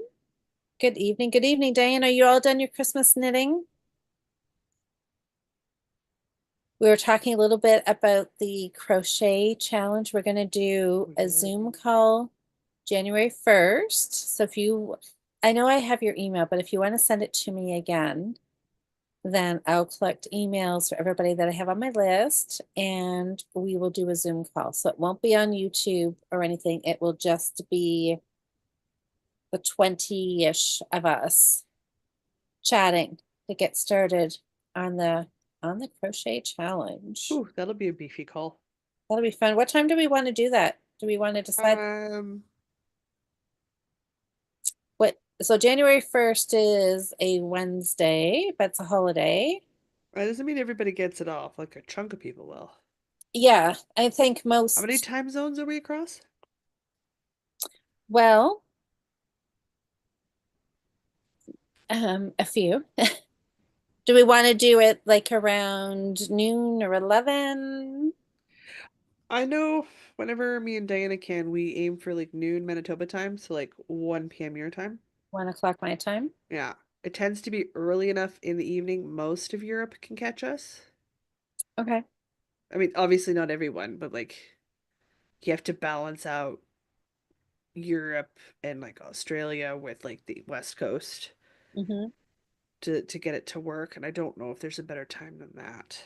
Speaker 2: Good evening. Good evening, Diane. Are you all done your Christmas knitting? We were talking a little bit about the crochet challenge. We're going to do a
Speaker 1: Yeah.
Speaker 2: Zoom call January 1st. So I know I have your email, but if you want to send it to me again, then I'll collect emails for everybody that I have on my list and we will do a Zoom call. So it won't be on YouTube or anything. It will just be the 20-ish of us chatting to get started on the crochet challenge.
Speaker 1: Ooh, that'll be a beefy call.
Speaker 2: That'll be fun. What time do we want to do that? Do we want to decide
Speaker 1: Um,
Speaker 2: what? So January 1st is a Wednesday, but it's a holiday.
Speaker 1: that doesn't mean everybody gets it off, like a chunk of people will.
Speaker 2: Yeah, I think
Speaker 1: How many
Speaker 2: most,
Speaker 1: time zones are we across?
Speaker 2: well, a few. Do we want to do it like around noon or 11?
Speaker 1: I know whenever me and Diana can, we aim for like noon Manitoba time, so like 1 p.m. your time.
Speaker 2: 1 o'clock my time?
Speaker 1: Yeah. It tends to be early enough in the evening most of Europe can catch us.
Speaker 2: Okay.
Speaker 1: I mean, obviously not everyone, but like you have to balance out Europe and like Australia with like the West Coast
Speaker 2: Hmm.
Speaker 1: to get it to work, and I don't know if there's a better time than that.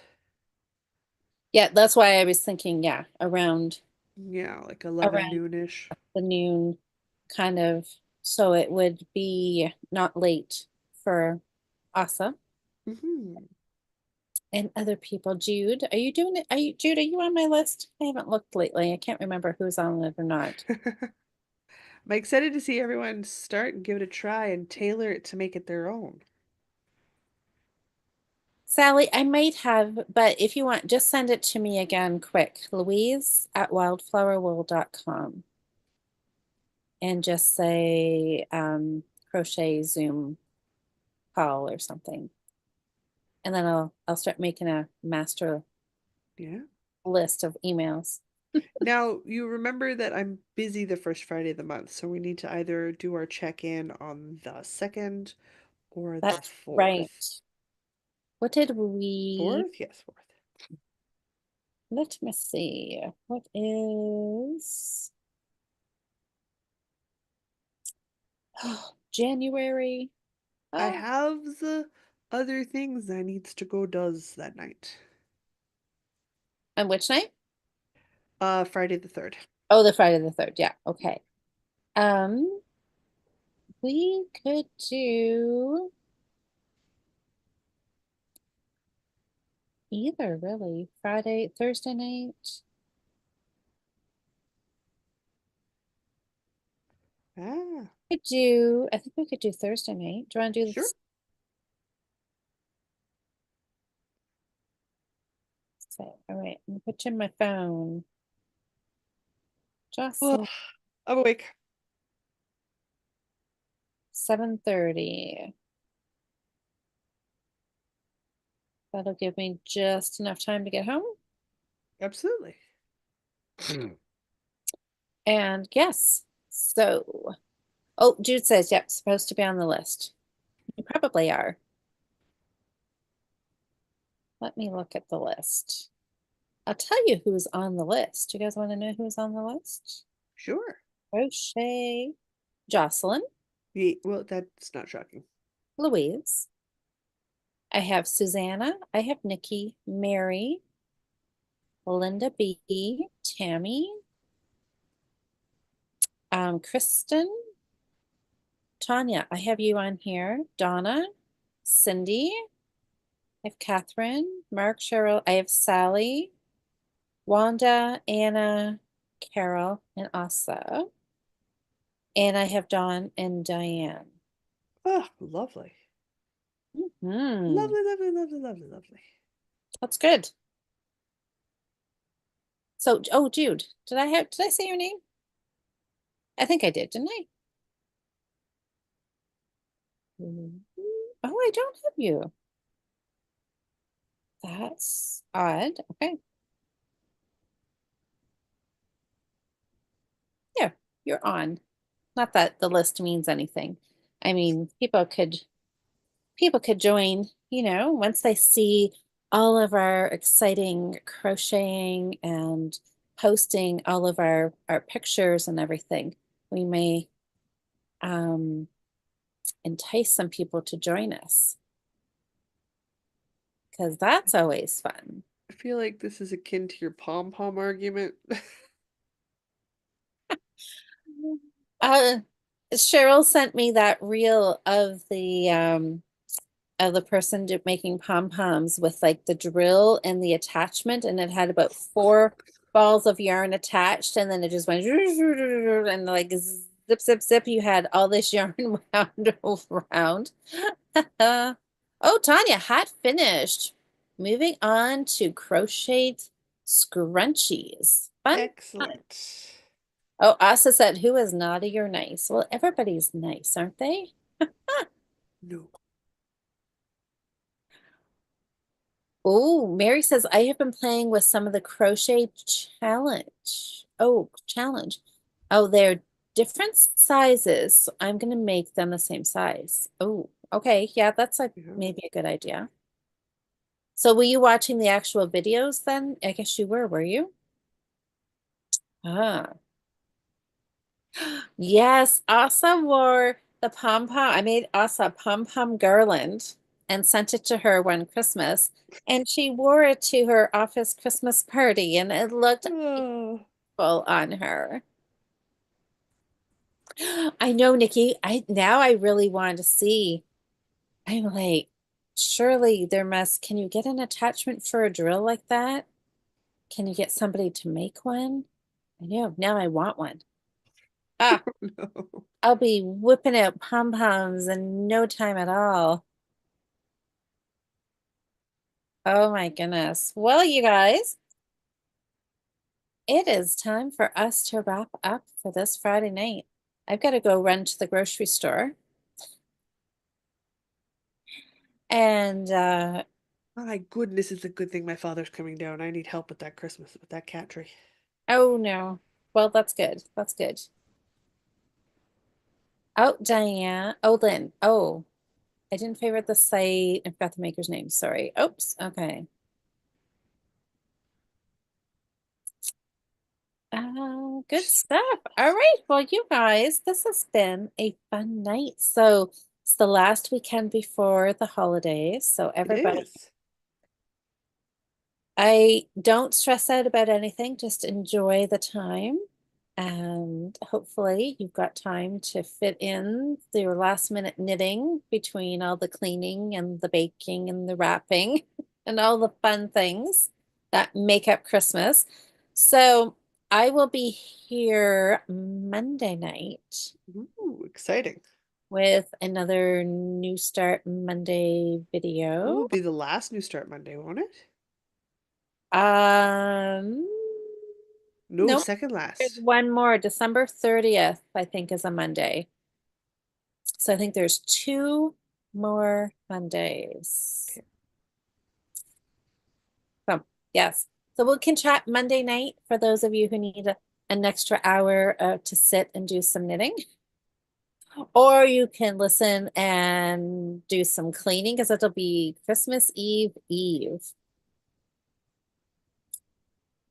Speaker 2: Yeah, that's why I was thinking, yeah,
Speaker 1: Yeah, like 11
Speaker 2: around
Speaker 1: noonish.
Speaker 2: the noon kind of, so it would be not late for Asa
Speaker 1: Hmm.
Speaker 2: and other people. Jude, are you doing it? Jude, are you on my list? I haven't looked lately. I can't remember who's on it or not.
Speaker 1: I'm excited to see everyone start and give it a try and tailor it to make it their own.
Speaker 2: Sally, I might have, but if you want, just send it to me again quick. Louise at wildflowerwool.com and just say crochet Zoom call or something. And then I'll start making a master
Speaker 1: Yeah.
Speaker 2: list of emails.
Speaker 1: Now, you remember that I'm busy the first Friday of the month, so we need to either do our check-in on the 2nd or the
Speaker 2: That's right.
Speaker 1: 4th.
Speaker 2: What did we,
Speaker 1: 4th? Yes, 4th.
Speaker 2: let me see. What is January?
Speaker 1: I
Speaker 2: Oh,
Speaker 1: have the other things I needs to go does that night.
Speaker 2: and which night?
Speaker 1: Friday the 3rd.
Speaker 2: Oh, the Friday the 3rd. Yeah. Okay. Um, we could do either really. Friday, Thursday night.
Speaker 1: Ah,
Speaker 2: I think we could do Thursday night. Do you want to do
Speaker 1: sure.
Speaker 2: this? Okay. All right. I'm gonna put you in my phone.
Speaker 1: Oh,
Speaker 2: Jocelyn,
Speaker 1: I'm awake.
Speaker 2: 7:30. That'll give me just enough time to get home.
Speaker 1: Absolutely.
Speaker 2: And yes, so, oh, Jude says, yep, supposed to be on the list. You probably are. Let me look at the list. I'll tell you who's on the list. You guys want to know who's on the list?
Speaker 1: Sure.
Speaker 2: Crochet, Jocelyn,
Speaker 1: Well, that's not shocking.
Speaker 2: Louise. I have Susanna. I have Nikki, Mary, Linda B, Tammy, Kristen, Tanya. I have you on here. Donna, Cindy. I have Catherine, Mark, Cheryl. I have Sally, Wanda, Anna, Carol, and Asa. And I have Dawn and Diane.
Speaker 1: Oh, lovely.
Speaker 2: Hmm,
Speaker 1: Lovely, lovely, lovely, lovely, lovely.
Speaker 2: that's good. So, oh, Jude, did I say your name? I think I did, didn't I? Mhm. Oh, I don't have you. That's odd. Okay. Yeah, you're on. Not that the list means anything. I mean, people could join, once they see all of our exciting crocheting and posting all of our pictures and everything. We may um, entice some people to join us because that's always fun.
Speaker 1: I feel like this is akin to your pom pom argument.
Speaker 2: Uh, Cheryl sent me that reel of the person making pom-poms with like the drill and the attachment, and it had about four balls of yarn attached, and then it just went and like zip, zip, zip. You had all this yarn wound around. Oh, Tanya, hat finished. Moving on to crocheted scrunchies. Fun.
Speaker 1: Excellent.
Speaker 2: Oh, Asa said, who is naughty or nice? Well, everybody's nice, aren't they?
Speaker 1: No.
Speaker 2: Oh, Mary says, I have been playing with some of the crochet challenge. Oh, challenge. Oh, they're different sizes. So I'm going to make them the same size. Oh, okay. Yeah, that's like
Speaker 1: Yeah.
Speaker 2: maybe a good idea. So were you watching the actual videos then? I guess you were you? Ah. Yes, Asa wore the pom-pom. I made Asa a pom-pom garland and sent it to her one Christmas. And she wore it to her office Christmas party, and it looked
Speaker 1: Oh,
Speaker 2: beautiful on her. I know, Nikki. I really want to see. I'm like, surely can you get an attachment for a drill like that? Can you get somebody to make one? I know. Now I want one. Ah,
Speaker 1: no.
Speaker 2: I'll be whipping out pom-poms in no time at all. Oh my goodness. Well, you guys, it is time for us to wrap up for this Friday night. I've got to go run to the grocery store. And
Speaker 1: My goodness, it's a good thing my father's coming down. I need help with that Christmas, with that cat tree.
Speaker 2: oh no. Well, that's good. That's good. Oh, Diane. Oh, Lynn. Oh, I didn't favorite the site. I forgot the maker's name. Sorry. Oops. Okay. Good stuff. All right. Well, you guys, this has been a fun night. So it's the last weekend before the holidays. So
Speaker 1: It
Speaker 2: everybody,
Speaker 1: is.
Speaker 2: I don't stress out about anything. Just enjoy the time. And hopefully you've got time to fit in your last minute knitting between all the cleaning and the baking and the wrapping and all the fun things that make up Christmas. So I will be here Monday night
Speaker 1: Ooh, exciting.
Speaker 2: with another New Start Monday
Speaker 1: Ooh,
Speaker 2: video.
Speaker 1: it'll be the last New Start Monday, won't it?
Speaker 2: Um,
Speaker 1: No,
Speaker 2: Nope.
Speaker 1: second
Speaker 2: There's
Speaker 1: last.
Speaker 2: one more. December 30th, I think, is a Monday. So I think there's two more Mondays.
Speaker 1: Okay.
Speaker 2: So, yes. So we can chat Monday night for those of you who need an extra hour to sit and do some knitting. Or you can listen and do some cleaning because it'll be Christmas Eve Eve.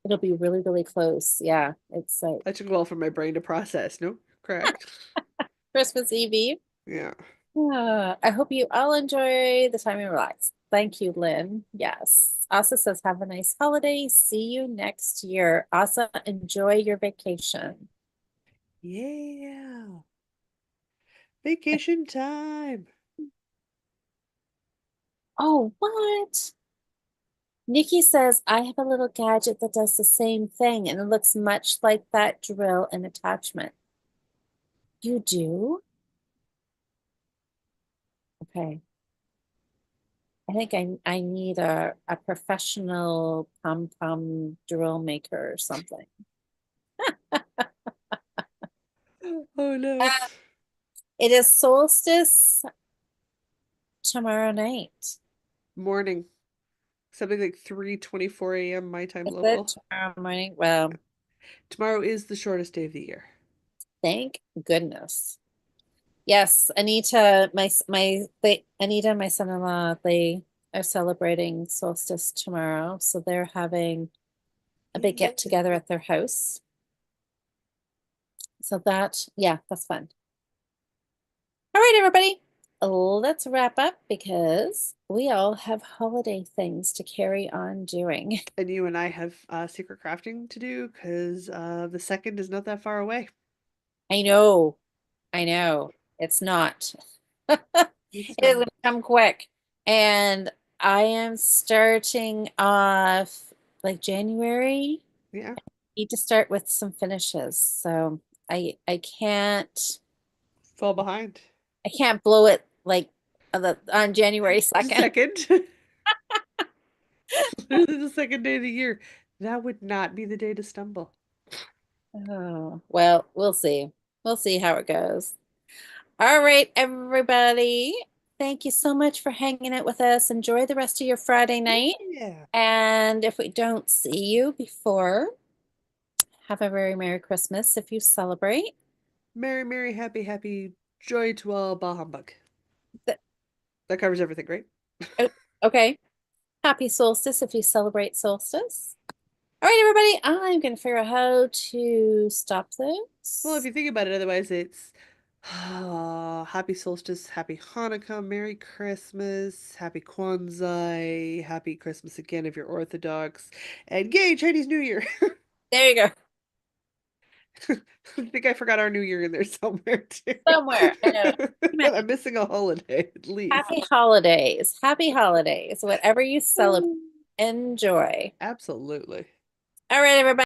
Speaker 2: It'll be really, really close. Yeah, it's like
Speaker 1: That took a while for my brain to process. No, correct.
Speaker 2: Christmas Eve Eve.
Speaker 1: Yeah.
Speaker 2: I hope you all enjoy the time and relax. Thank you, Lynn. Yes. Asa says, have a nice holiday. See you next year. Asa, enjoy your vacation.
Speaker 1: Yeah. Vacation time.
Speaker 2: Oh, what? Nikki says, I have a little gadget that does the same thing and it looks much like that drill and attachment. You do? Okay. I think I need a professional pom-pom drill maker or something.
Speaker 1: Oh no.
Speaker 2: Uh, it is solstice tomorrow night.
Speaker 1: Morning. Something like 3:24 a.m. my time
Speaker 2: Is it
Speaker 1: local.
Speaker 2: tomorrow morning? Well,
Speaker 1: Tomorrow is the shortest day of the year.
Speaker 2: thank goodness. Yes, Anita, Anita and my son-in-law, they are celebrating solstice tomorrow, so they're having a big
Speaker 1: Yeah.
Speaker 2: get together at their house. So that, yeah, that's fun. All right, everybody, let's wrap up because we all have holiday things to carry on doing.
Speaker 1: And you and I have secret crafting to do because the second is not that far away.
Speaker 2: I know, I know, it's not.
Speaker 1: It's
Speaker 2: It is
Speaker 1: not.
Speaker 2: gonna come quick. And I am starting off like January.
Speaker 1: Yeah.
Speaker 2: Need to start with some finishes. So I can't
Speaker 1: Fall behind.
Speaker 2: I can't blow it like on January
Speaker 1: The
Speaker 2: 2nd.
Speaker 1: second. Literally the second day of the year. That would not be the day to stumble.
Speaker 2: Oh, well, we'll see. We'll see how it goes. All right, everybody. Thank you so much for hanging out with us. Enjoy the rest of your Friday night.
Speaker 1: Yeah.
Speaker 2: And if we don't see you before, have a very Merry Christmas if you celebrate.
Speaker 1: Merry, merry, happy, happy, joy to all, bah humbug.
Speaker 2: Th-
Speaker 1: That covers everything, right?
Speaker 2: oh, okay. Happy solstice if you celebrate solstice. All right, everybody. I'm going to figure out how to stop
Speaker 1: Well, if
Speaker 2: this.
Speaker 1: you think about it, otherwise it's happy solstice, happy Hanukkah, Merry Christmas, happy Kwanzaa, happy Christmas again if you're Orthodox, and yay, Chinese New Year.
Speaker 2: There you go.
Speaker 1: I think I forgot our New Year in there somewhere too.
Speaker 2: Somewhere. I know.
Speaker 1: I'm missing a holiday at least.
Speaker 2: Happy holidays. Happy holidays. Whatever you celebrate, enjoy.
Speaker 1: Absolutely.
Speaker 2: All right, everybody.